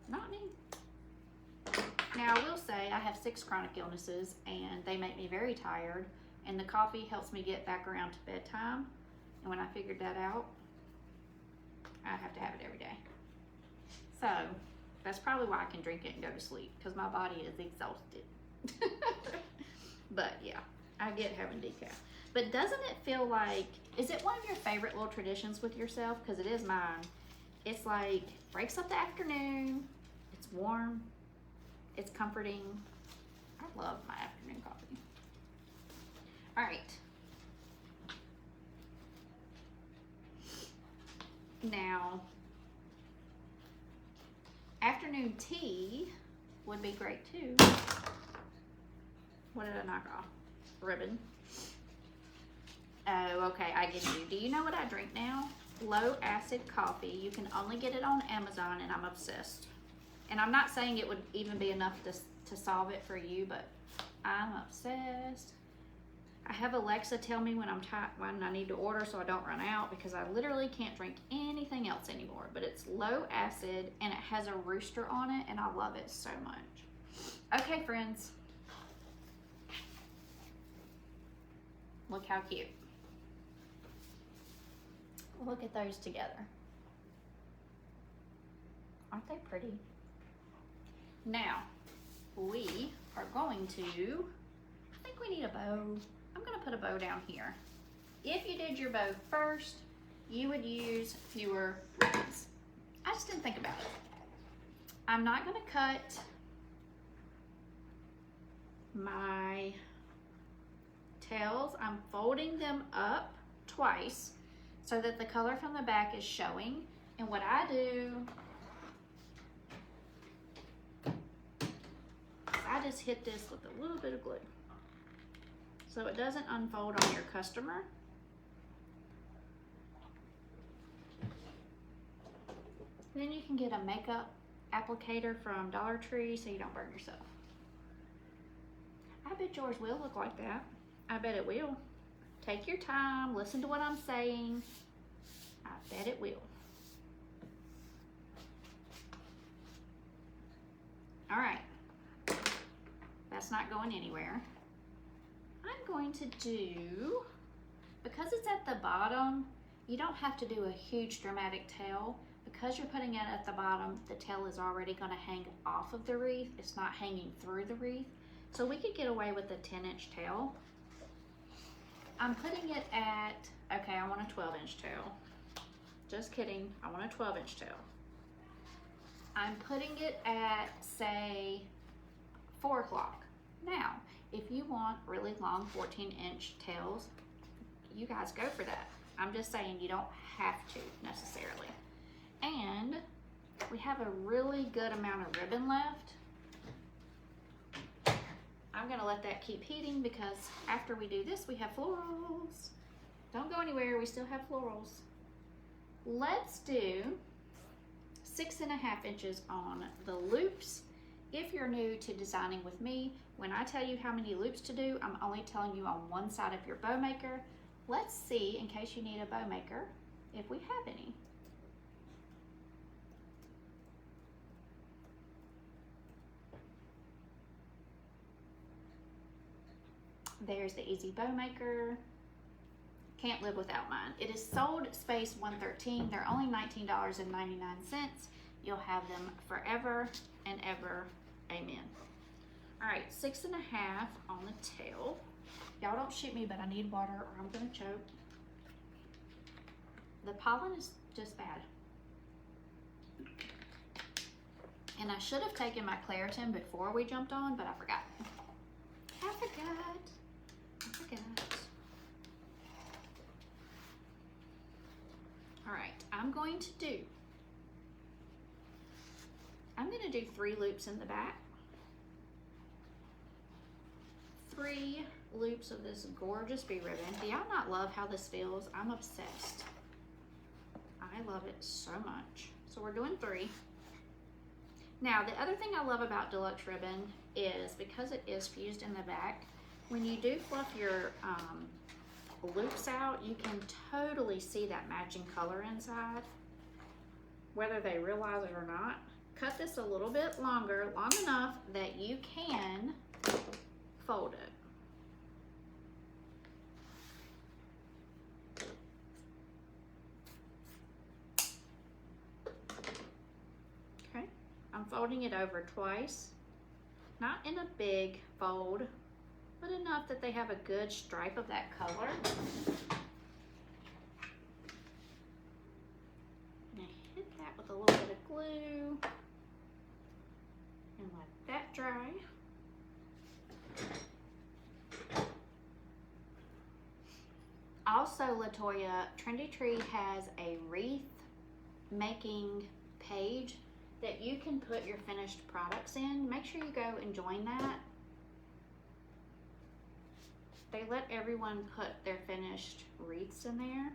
Not me. Now, I will say I have 6 chronic illnesses, and they make me very tired, and the coffee helps me get back around to bedtime. And when I figured that out, I have to have it every day. So that's probably why I can drink it and go to sleep, because my body is exhausted. But yeah, I get having decaf. But doesn't it feel like, is it one of your favorite little traditions with yourself? Because it is mine. It's like, breaks up the afternoon, it's warm, it's comforting. I love my afternoon coffee. All right. Now, afternoon tea would be great too. What did I knock off? Ribbon. Oh, okay, I get you. Do you know what I drink now? Low acid coffee. You can only get it on Amazon, and I'm obsessed. And I'm not saying it would even be enough to solve it for you, but I'm obsessed. I have Alexa tell me when when I need to order so I don't run out, because I literally can't drink anything else anymore. But it's low acid and it has a rooster on it, and I love it so much. Okay, friends. Look how cute. Look at those together. Aren't they pretty? Now, we are going to, I think we need a bow. I'm gonna put a bow down here. If you did your bow first, you would use fewer ribbons. I just didn't think about it. I'm not gonna cut my tails. I'm folding them up twice so that the color from the back is showing. And what I do, I just hit this with a little bit of glue so it doesn't unfold on your customer. Then you can get a makeup applicator from Dollar Tree so you don't burn yourself. I bet yours will look like that. I bet it will. Take your time, listen to what I'm saying. I bet it will. All right, that's not going anywhere. I'm going to do, because it's at the bottom, you don't have to do a huge dramatic tail. Because you're putting it at the bottom, the tail is already gonna hang off of the wreath. It's not hanging through the wreath. So we could get away with a 10-inch tail. I'm putting it at, okay, I want a 12-inch tail. Just kidding, I want a 12-inch tail. I'm putting it at, say, 4 o'clock. Now, if you want really long 14-inch tails, you guys go for that. I'm just saying you don't have to necessarily. And we have a really good amount of ribbon left. I'm gonna let that keep heating because after we do this, we have florals. Don't go anywhere, we still have florals. Let's do 6.5 inches on the loops. If you're new to designing with me, when I tell you how many loops to do, I'm only telling you on one side of your bow maker. Let's see, in case you need a bow maker, if we have any. There's the Easy Bow Maker. Can't live without mine. It is sold space 113. They're only $19.99. You'll have them forever and ever. Amen. All right, 6.5 on the tail. Y'all don't shoot me, but I need water or I'm gonna choke. The pollen is just bad. And I should have taken my Claritin before we jumped on, but I forgot. I forgot. All right, I'm going to do 3 loops in the back, 3 loops of this gorgeous bee ribbon. Do y'all not love how this feels? I'm obsessed. I love it so much. So we're doing 3. Now, the other thing I love about deluxe ribbon is because it is fused in the back, when you do fluff your loops out, you can totally see that matching color inside, whether they realize it or not. Cut this a little bit longer, long enough that you can fold it. Okay, I'm folding it over twice, not in a big fold, but enough that they have a good stripe of that color. Now hit that with a little bit of glue and let that dry. Also, Latoya, Trendy Tree has a wreath-making page that you can put your finished products in. Make sure you go and join that. They let everyone put their finished wreaths in there.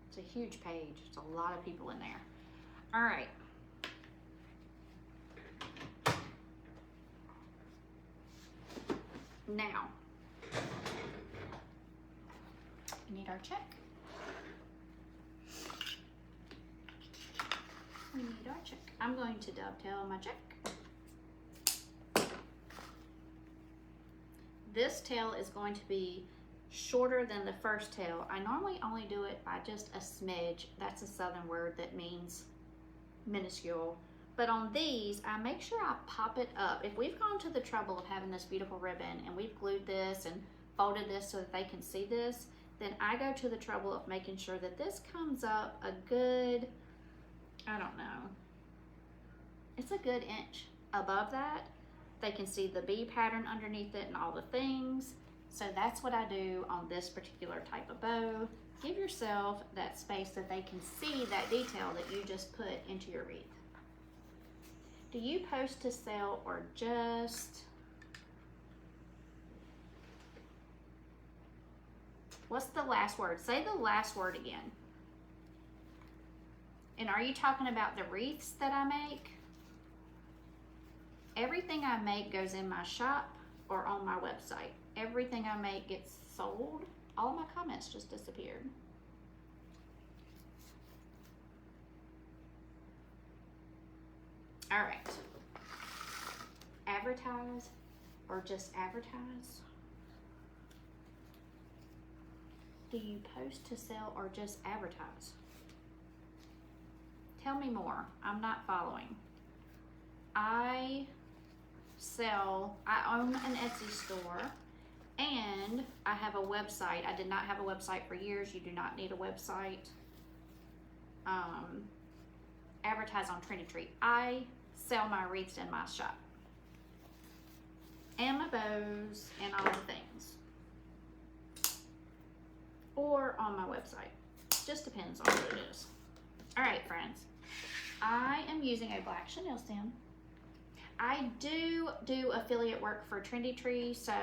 It's a huge page. It's a lot of people in there. All right. Now, we need our check. We need our check. I'm going to dovetail my check. This tail is going to be shorter than the first tail. I normally only do it by just a smidge. That's a Southern word that means minuscule. But on these, I make sure I pop it up. If we've gone to the trouble of having this beautiful ribbon and we've glued this and folded this so that they can see this, then I go to the trouble of making sure that this comes up a good, I don't know, it's a good inch above that. They can see the bee pattern underneath it and all the things. So that's what I do on this particular type of bow. Give yourself that space that they can see that detail that you just put into your wreath. Do you post to sell or just... What's the last word? Say the last word again. And are you talking about the wreaths that I make? Everything I make goes in my shop or on my website. Everything I make gets sold. All my comments just disappeared. All right. Advertise or just advertise? Do you post to sell or just advertise? Tell me more. I'm not following. I own an Etsy store and I have a website. I did not have a website for years. You do not need a website. Advertise on Trendy Tree. I sell my wreaths in my shop and my bows and all the things, or on my website. Just depends on what it is. All right, friends. I am using a black chenille stem. I do affiliate work for Trendy Tree, so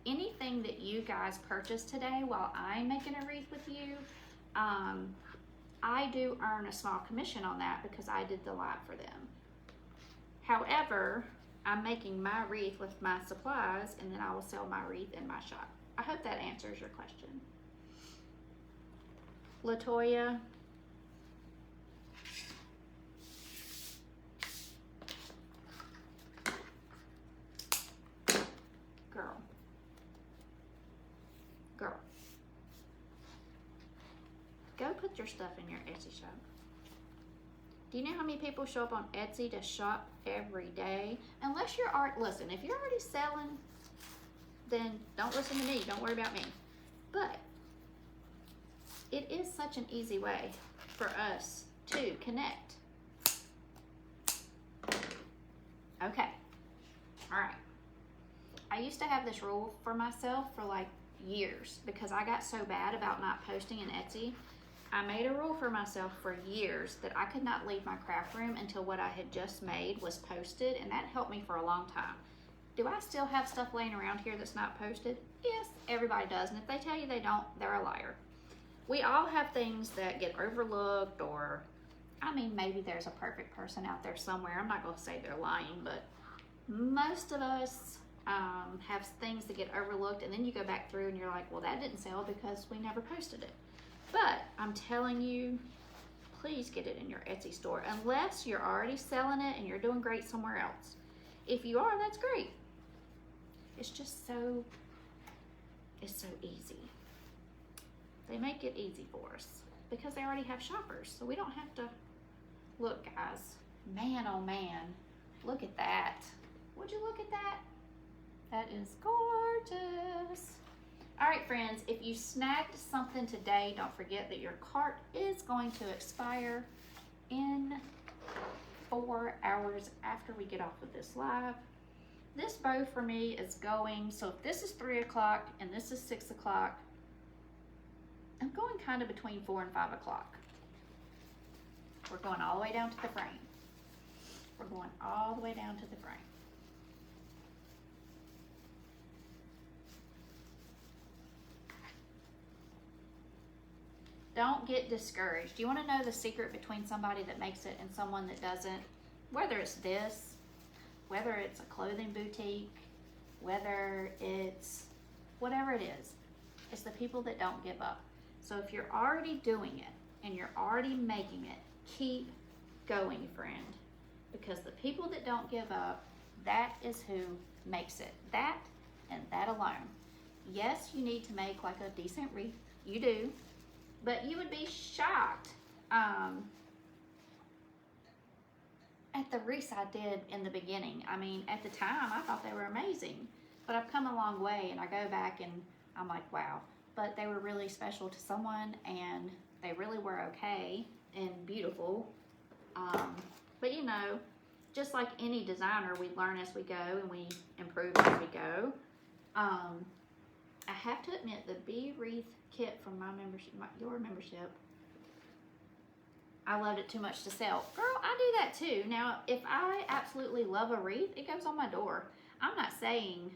anything that you guys purchase today while I'm making a wreath with you, I do earn a small commission on that because I did the live for them. However, I'm making my wreath with my supplies and then I will sell my wreath in my shop. I hope that answers your question. Latoya. Girl. Go put your stuff in your Etsy shop. Do you know how many people show up on Etsy to shop every day? Unless you're listen, if you're already selling, then don't listen to me. Don't worry about me. But it is such an easy way for us to connect. Okay. All right. I used to have this rule for myself for like years because I got so bad about not posting in Etsy. I made a rule for myself for years that I could not leave my craft room until what I had just made was posted, and that helped me for a long time. Do I still have stuff laying around here that's not posted? Yes, everybody does, and if they tell you they don't, they're a liar. We all have things that get overlooked, or, I mean, maybe there's a perfect person out there somewhere. I'm not going to say they're lying, but most of us have things that get overlooked, and then you go back through and you're like, well, that didn't sell because we never posted it. But I'm telling you, please get it in your Etsy store unless you're already selling it and you're doing great somewhere else. If you are, that's great. It's just so easy. They make it easy for us because they already have shoppers, so we don't have to. Look, guys, man, oh man, look at that. Would you look at that? That is gorgeous. All right, friends, if you snagged something today, don't forget that your cart is going to expire in 4 hours after we get off of this live. This bow for me is going, so if this is 3 o'clock and this is 6 o'clock, I'm going kind of between 4 and 5 o'clock. We're going all the way down to the frame. We're going all the way down to the frame. Don't get discouraged. You want to know the secret between somebody that makes it and someone that doesn't? Whether it's this, whether it's a clothing boutique, whether it's whatever it is, it's the people that don't give up. So if you're already doing it and you're already making it, keep going, friend. Because the people that don't give up, that is who makes it. That and that alone. Yes, you need to make like a decent wreath. You do. But you would be shocked at the wreaths I did in the beginning. I mean, at the time, I thought they were amazing. But I've come a long way, and I go back and I'm like, wow. But they were really special to someone, and they really were okay and beautiful. But you know, just like any designer, we learn as we go and we improve as we go. I have to admit, the bee wreath kit from my membership, your membership, I loved it too much to sell. Girl, I do that too. Now, if I absolutely love a wreath, it goes on my door. I'm not saying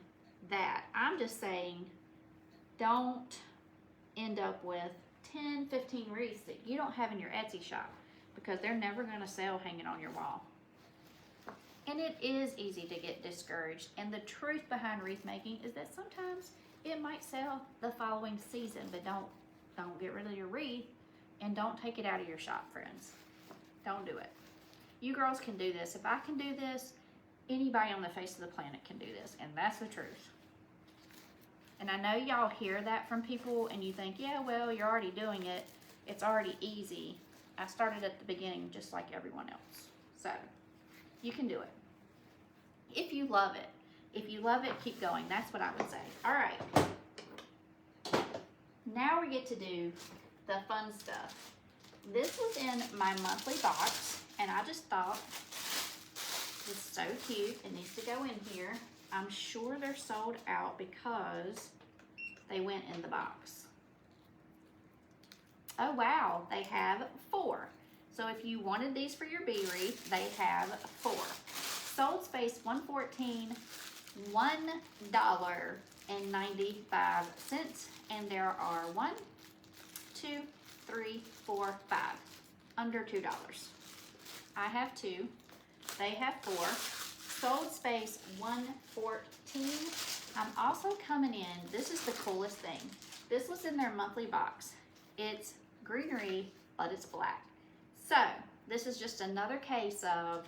that. I'm just saying don't end up with 10, 15 wreaths that you don't have in your Etsy shop, because they're never going to sell hanging on your wall. And it is easy to get discouraged. And the truth behind wreath making is that sometimes it might sell the following season, but don't get rid of your wreath and don't take it out of your shop, friends. Don't do it. You girls can do this. If I can do this, anybody on the face of the planet can do this, and that's the truth. And I know y'all hear that from people and you think, yeah, well, you're already doing it. It's already easy. I started at the beginning just like everyone else. So you can do it. If you love it. If you love it, keep going. That's what I would say. All right. Now we get to do the fun stuff. This was in my monthly box, and I just thought it's so cute. It needs to go in here. I'm sure they're sold out because they went in the box. Oh, wow. They have 4. So if you wanted these for your bee wreath, they have 4. Sold space 114, $1.95, and there are 1, 2, 3, 4, 5, under $2. I have 2. They have 4. Sold space 114. I'm also coming in. This is the coolest thing. This was in their monthly box. It's greenery, but it's black. So this is just another case of,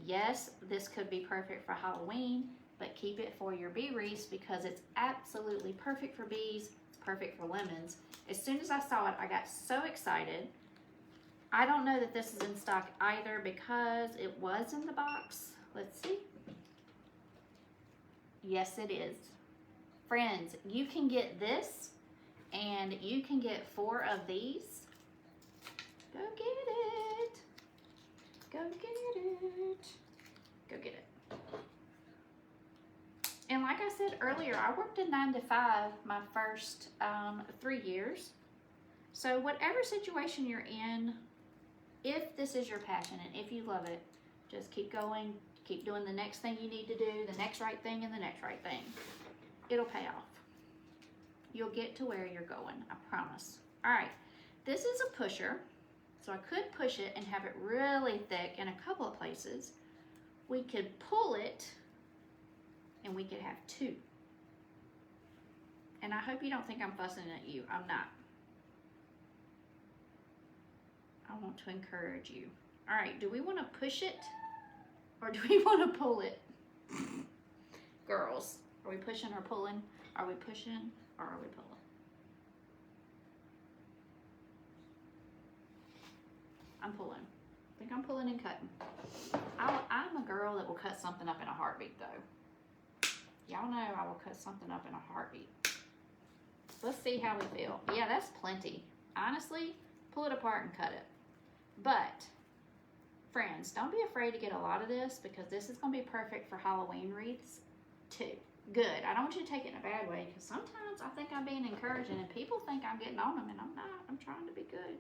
yes, this could be perfect for Halloween, but keep it for your bee wreaths because it's absolutely perfect for bees. It's perfect for lemons. As soon as I saw it, I got so excited. I don't know that this is in stock either because it was in the box. Let's see. Yes, it is. Friends, you can get this and you can get 4 of these. Go get it. Go get it. Go get it. And like I said earlier, I worked a 9 to 5 my first 3 years. So whatever situation you're in, if this is your passion and if you love it, just keep going, keep doing the next thing you need to do, the next right thing and the next right thing. It'll pay off. You'll get to where you're going, I promise. All right, this is a pusher. So I could push it and have it really thick in a couple of places. We could pull it and we could have 2. And I hope you don't think I'm fussing at you. I'm not. I want to encourage you. All right, do we want to push it or do we want to pull it? Girls, are we pushing or pulling? Are we pushing or are we pulling? I'm pulling. I think I'm pulling and cutting. I'm a girl that will cut something up in a heartbeat though. Y'all know I will cut something up in a heartbeat. Let's see how we feel. Yeah, that's plenty. Honestly, pull it apart and cut it. But, friends, don't be afraid to get a lot of this because this is going to be perfect for Halloween wreaths too. Good. I don't want you to take it in a bad way because sometimes I think I'm being encouraging and people think I'm getting on them and I'm not. I'm trying to be good.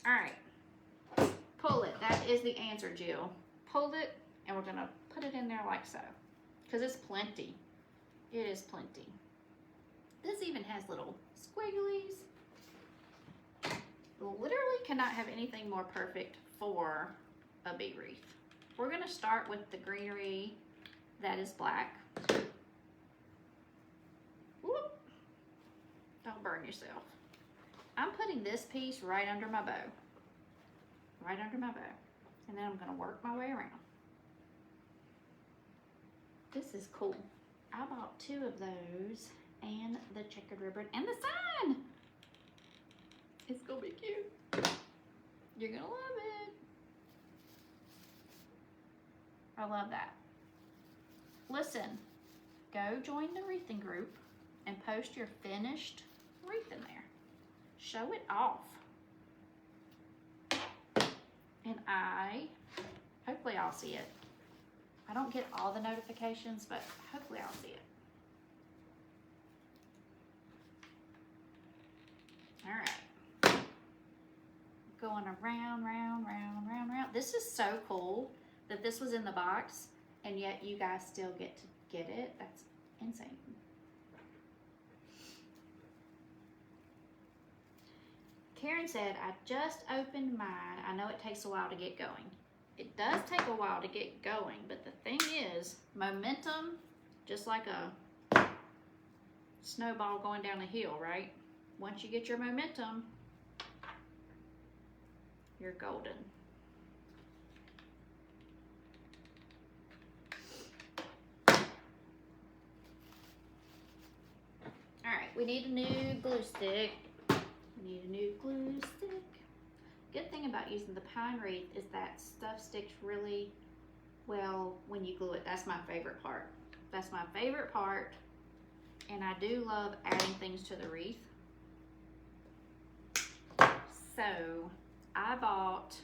All right. Pull it. That is the answer, Jill. Pull it and we're going to put it in there like so because it's plenty. It is plenty. This even has little squigglies. Literally cannot have anything more perfect for a bee wreath. We're going to start with the greenery that is black. Whoop. Don't burn yourself. I'm putting this piece right under my bow. Right under my bow. And then I'm going to work my way around. This is cool. I bought 2 of those and the checkered ribbon and the sign. It's going to be cute. You're going to love it. I love that. Listen, go join the wreathing group and post your finished wreath in there. Show it off. And hopefully I'll see it. I don't get all the notifications, but hopefully I'll see it. All right. Going around, round, round, round, round. This is so cool that this was in the box and yet you guys still get to get it. That's insane. Karen said, I just opened mine. I know it takes a while to get going. It does take a while to get going, but the thing is, momentum, just like a snowball going down a hill, right? Once you get your momentum, you're golden. All right, we need a new glue stick. We need a new glue stick. Good thing about using the pine wreath is that stuff sticks really well when you glue it. That's my favorite part. That's my favorite part. And I do love adding things to the wreath. So I bought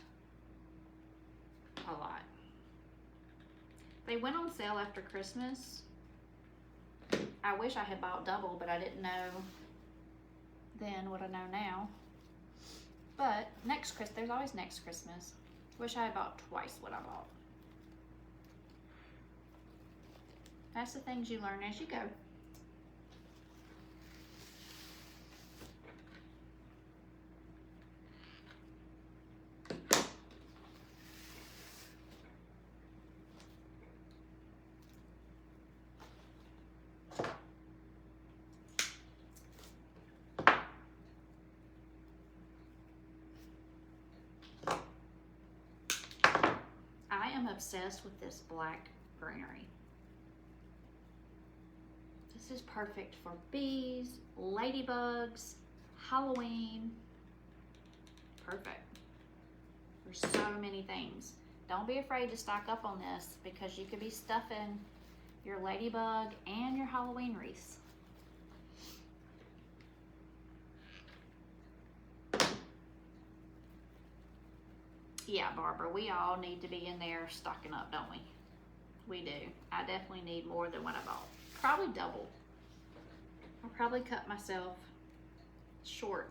a lot. They went on sale after Christmas. I wish I had bought double, but I didn't know then what I know now. But next Christmas, there's always next Christmas. Wish I had bought twice what I bought. That's the things you learn as you go. I'm obsessed with this black greenery. This is perfect for bees, ladybugs, Halloween. Perfect for so many things. Don't be afraid to stock up on this because you could be stuffing your ladybug and your Halloween wreaths. Yeah, Barbara, we all need to be in there stocking up, don't we? We do. I definitely need more than what I bought. Probably double. I probably cut myself short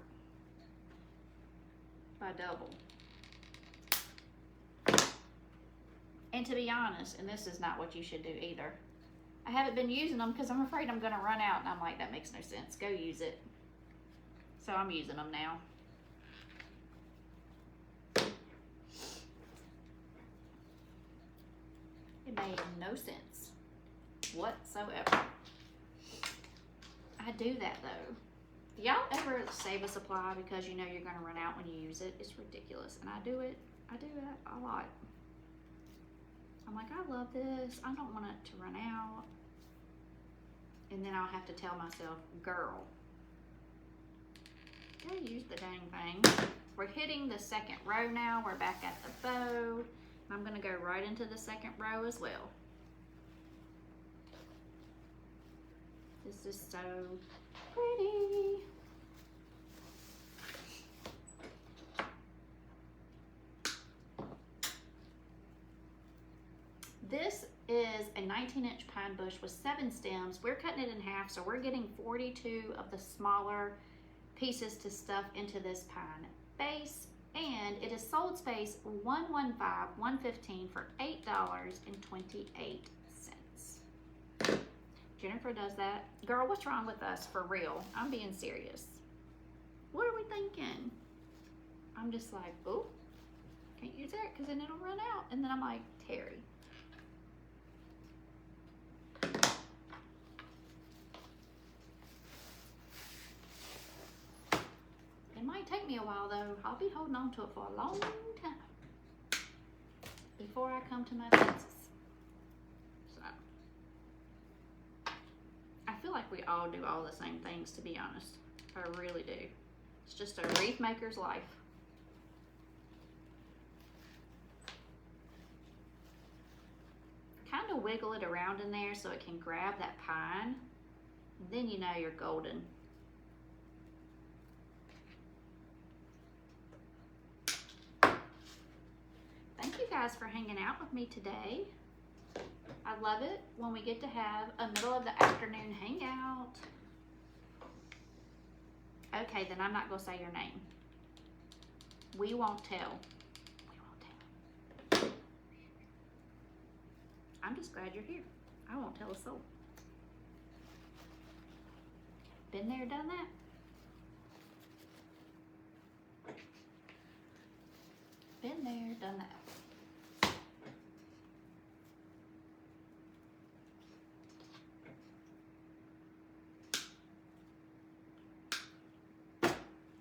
by double. And to be honest, and this is not what you should do either, I haven't been using them because I'm afraid I'm going to run out, and I'm like, that makes no sense. Go use it. So I'm using them now. It made no sense whatsoever. I do that though. Do y'all ever save a supply because you know you're gonna run out when you use it? It's ridiculous. And I do that a lot. I'm like, I love this. I don't want it to run out. And then I'll have to tell myself, girl, go use the dang thing. We're hitting the second row now. We're back at the bow. I'm gonna go right into the second row as well. This is so pretty. This is a 19-inch pine bush with 7 stems. We're cutting it in half, so we're getting 42 of the smaller pieces to stuff into this pine base, and it is sold space 115 for $8.28. Jennifer does that. Girl, what's wrong with us, for real? I'm being serious. What are we thinking? I'm just like, oh, can't use that because then it'll run out. And then I'm like, Teri. It might take me a while though. I'll be holding on to it for a long time before I come to my senses. So I feel like we all do all the same things, to be honest. I really do. It's just a wreath maker's life. Kind of wiggle it around in there so it can grab that pine. And then you know you're golden. Thank you guys for hanging out with me today. I love it when we get to have a middle of the afternoon hangout. Okay, then I'm not gonna say your name. We won't tell. We won't tell. I'm just glad you're here. I won't tell a soul. Been there, done that. Been there, done that.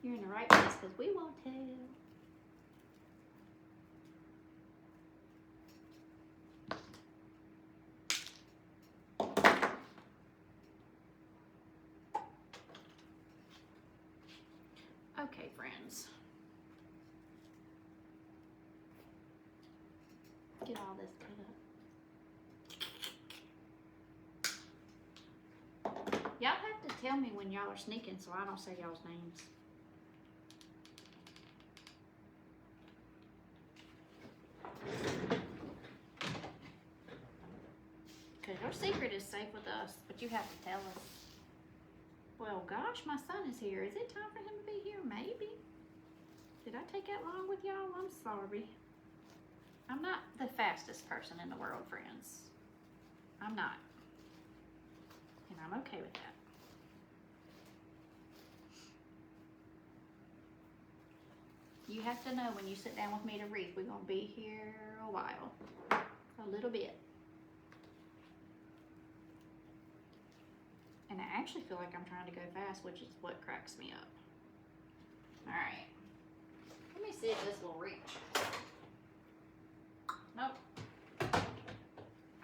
You're in the right place because we won't tell. Okay, friends. Get all this cut up. Y'all have to tell me when y'all are sneaking so I don't say y'all's names. Because your secret is safe with us, but you have to tell us. Well, gosh, my son is here. Is it time for him to be here? Maybe. Did I take that long with y'all? I'm sorry. I'm not the fastest person in the world, friends. I'm not. And I'm okay with that. You have to know when you sit down with me to wreath, we're going to be here a while. A little bit. And I actually feel like I'm trying to go fast, which is what cracks me up. Alright. Let me see if this will reach. Nope.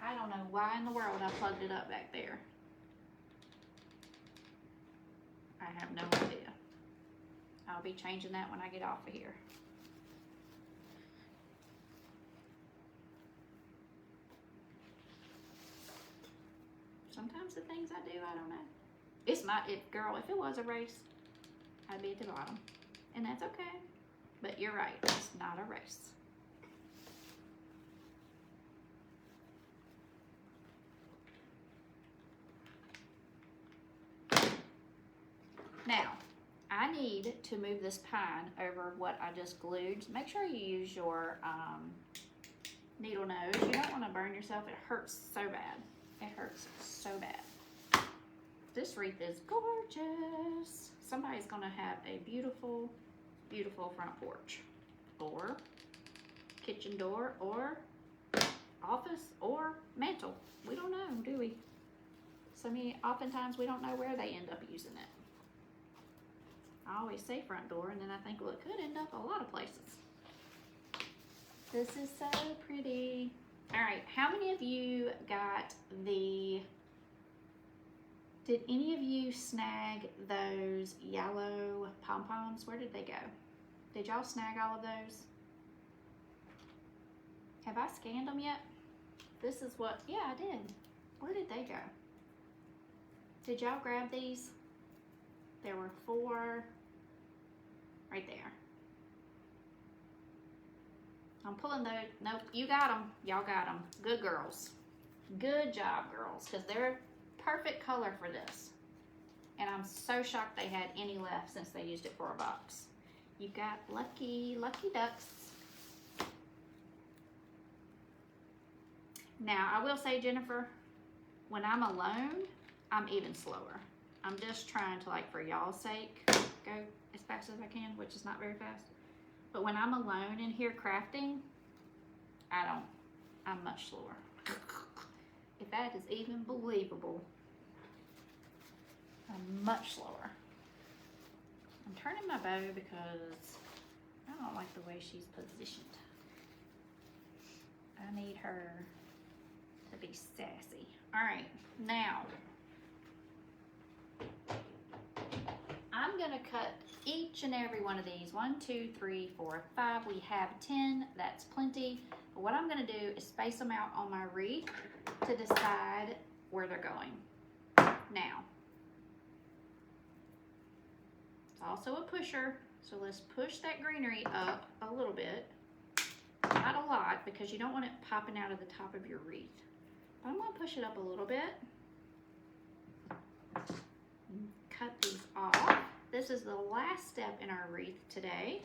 I don't know why in the world I plugged it up back there. I have no idea. I'll be changing that when I get off of here. Sometimes the things I do, I don't know. It's not, girl, if it was a race, I'd be at the bottom. And that's okay. But you're right, it's not a race. Now, I need to move this pine over what I just glued. Make sure you use your needle nose. You don't want to burn yourself. It hurts so bad. It hurts so bad. This wreath is gorgeous. Somebody's going to have a beautiful, beautiful front porch. Or kitchen door, or office, or mantle. We don't know, do we? Oftentimes we don't know where they end up using it. I always say front door, and then I think, well, it could end up a lot of places. This is so pretty. All right, how many of you got did any of you snag those yellow pom-poms? Where did they go? Did y'all snag all of those? Have I scanned them yet? This is what, yeah, I did. Where did they go? Did y'all grab these? There were 4 right there. I'm pulling those. Nope, you got them. Y'all got them. Good girls. Good job, girls, because they're perfect color for this. And I'm so shocked they had any left since they used it for a box. You got lucky ducks. Now, I will say, Jennifer, when I'm alone, I'm even slower. I'm just trying to, like, for y'all's sake, go as fast as I can, which is not very fast. But when I'm alone in here crafting, I'm much slower. If that is even believable, I'm much slower. I'm turning my bow because I don't like the way she's positioned. I need her to be sassy. All right, now I'm gonna cut each and every one of these. 1, 2, 3, 4, 5. We have 10, that's plenty. But what I'm gonna do is space them out on my wreath to decide where they're going. Now, it's also a pusher, so let's push that greenery up a little bit. Not a lot, because you don't want it popping out of the top of your wreath. But I'm gonna push it up a little bit. Cut these off. This is the last step in our wreath today.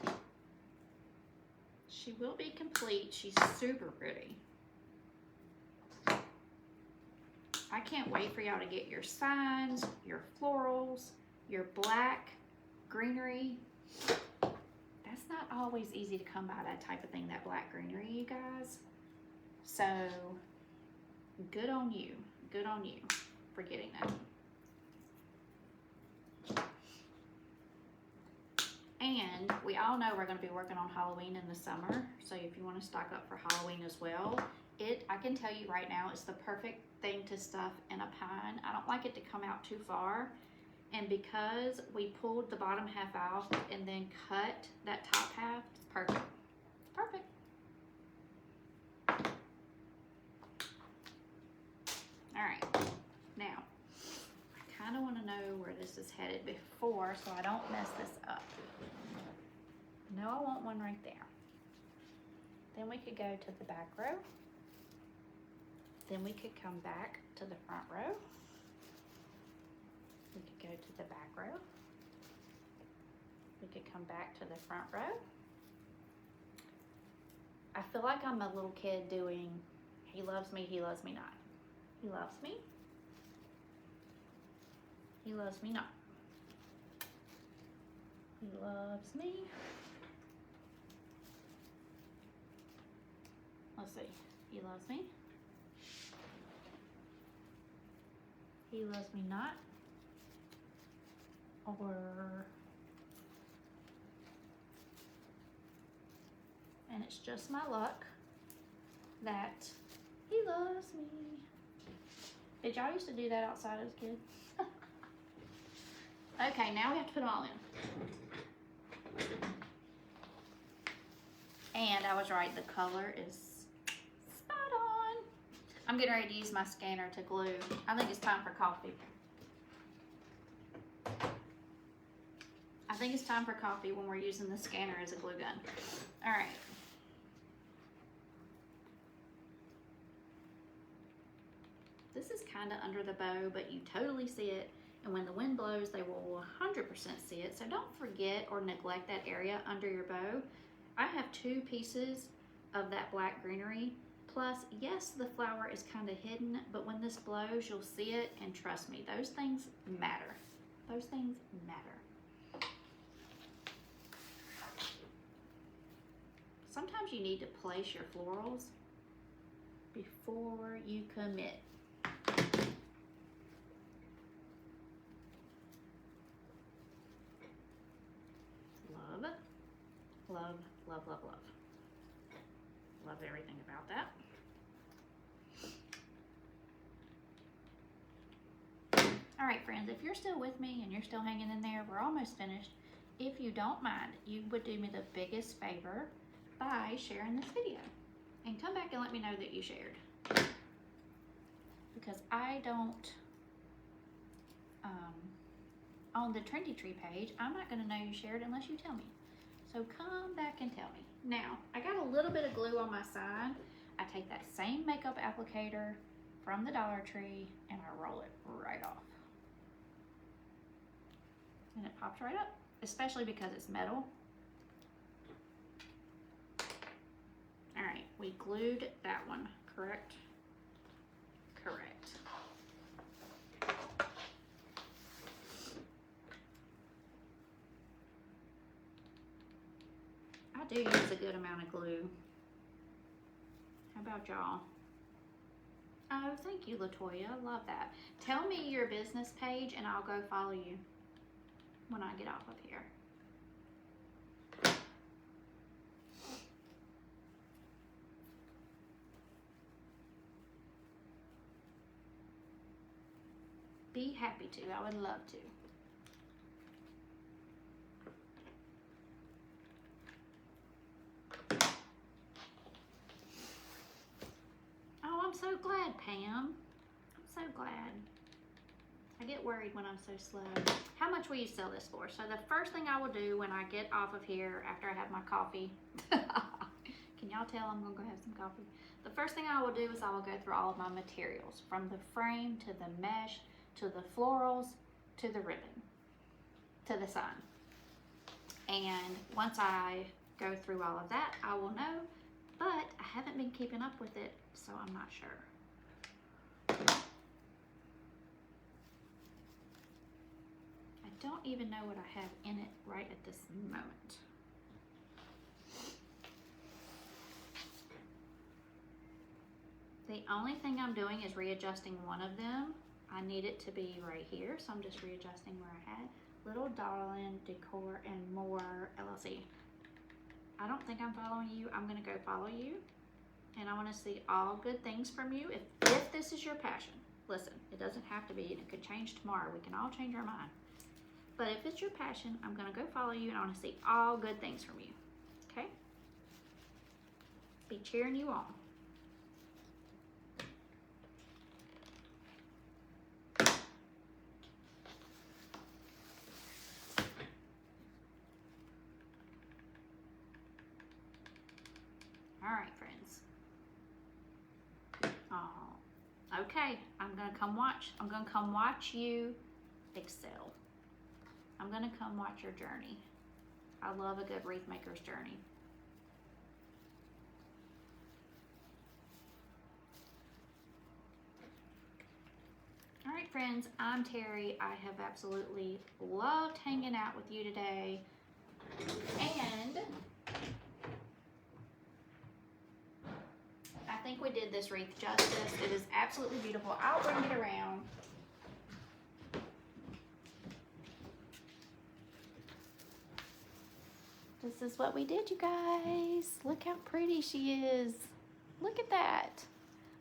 She will be complete. She's super pretty. I can't wait for y'all to get your signs, your florals, your black greenery. That's not always easy to come by, that type of thing, that black greenery, you guys. So, good on you. Good on you for getting that. And we all know we're going to be working on Halloween in the summer, so if you want to stock up for Halloween as well, I can tell you right now, it's the perfect thing to stuff in a pine. I don't like it to come out too far, and because we pulled the bottom half out and then cut that top half, it's perfect. It's perfect. All right, now I kind of want to know where this is headed before, so I don't mess this up. No, I want one right there. Then we could go to the back row. Then we could come back to the front row. We could go to the back row. We could come back to the front row. I feel like I'm a little kid doing, he loves me not. He loves me. He loves me not. He loves me. Let's see. He loves me. He loves me not. Or, and it's just my luck that he loves me. Did y'all used to do that outside as kids? Okay, now we have to put them all in. And I was right, the color is spot on. I'm getting ready to use my scanner to glue. I think it's time for coffee. I think it's time for coffee when we're using the scanner as a glue gun. All right. This is kind of under the bow, but you totally see it. And when the wind blows, they will 100% see it. So don't forget or neglect that area under your bow. I have 2 pieces of that black greenery. Plus, yes, the flower is kind of hidden, but when this blows, you'll see it. And trust me, those things matter. Those things matter. Sometimes you need to place your florals before you commit. Love, love, love, love, love. Love everything about that. All right, friends, if you're still with me and you're still hanging in there, we're almost finished. If you don't mind, you would do me the biggest favor by sharing this video. And come back and let me know that you shared. Because I don't on the Trendy Tree page, I'm not gonna know you shared unless you tell me. So come back and tell me. Now, I got a little bit of glue on my side. I take that same makeup applicator from the Dollar Tree and I roll it right off. And it pops right up, especially because it's metal. All right, we glued that one, correct? Correct. I do use a good amount of glue. How about y'all? Oh, thank you, Latoya. I love that. Tell me your business page and I'll go follow you when I get off of here. Be happy to. I would love to. Oh, I'm so glad, Pam. I'm so glad. I get worried when I'm so slow. How much will you sell this for? So the first thing I will do when I get off of here after I have my coffee, can y'all tell I'm gonna go have some coffee? The first thing I will do is I will go through all of my materials, from the frame to the mesh, to the florals, to the ribbon, to the sign. And once I go through all of that, I will know, but I haven't been keeping up with it, so I'm not sure. I don't even know what I have in it right at this moment. The only thing I'm doing is readjusting one of them. I need it to be right here, so I'm just readjusting where I had. Little Darling, Decor, and More LLC. I don't think I'm following you. I'm gonna go follow you. And I wanna see all good things from you. If this is your passion, listen, it doesn't have to be, and it could change tomorrow. We can all change our mind. But if it's your passion, I'm gonna go follow you and I wanna see all good things from you, okay? Be cheering you on. All right, friends. Oh, okay, I'm gonna come watch you excel. I'm gonna come watch your journey. I love a good wreath maker's journey. All right, friends, I'm Teri. I have absolutely loved hanging out with you today. And I think we did this wreath justice. It is absolutely beautiful. I'll bring it around. This is what we did, you guys. Look how pretty she is. Look at that.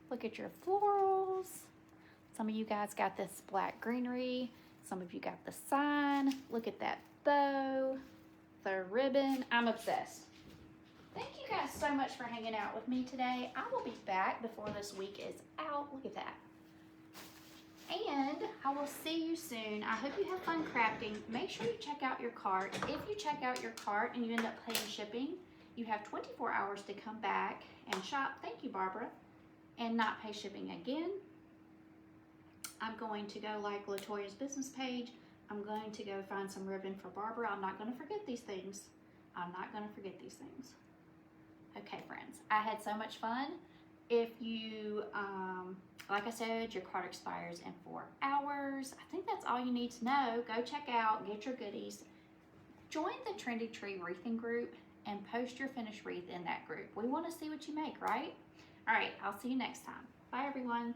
Look at your florals. Some of you guys got this black greenery. Some of you got the sign. Look at that bow, the ribbon. I'm obsessed. Thank you guys so much for hanging out with me today. I will be back before this week is out. Look at that. And I will see you soon. I hope you have fun crafting. Make sure you check out your cart. If you check out your cart and you end up paying shipping, you have 24 hours to come back and shop. Thank you, Barbara. And not pay shipping again. I'm going to go like Latoya's business page. I'm going to go find some ribbon for Barbara. I'm not going to forget these things. I'm not going to forget these things. Okay, friends, I had so much fun. If you, like I said, your cart expires in 4 hours. I think that's all you need to know. Go check out, get your goodies. Join the Trendy Tree wreathing group and post your finished wreath in that group. We want to see what you make, right? All right, I'll see you next time. Bye, everyone.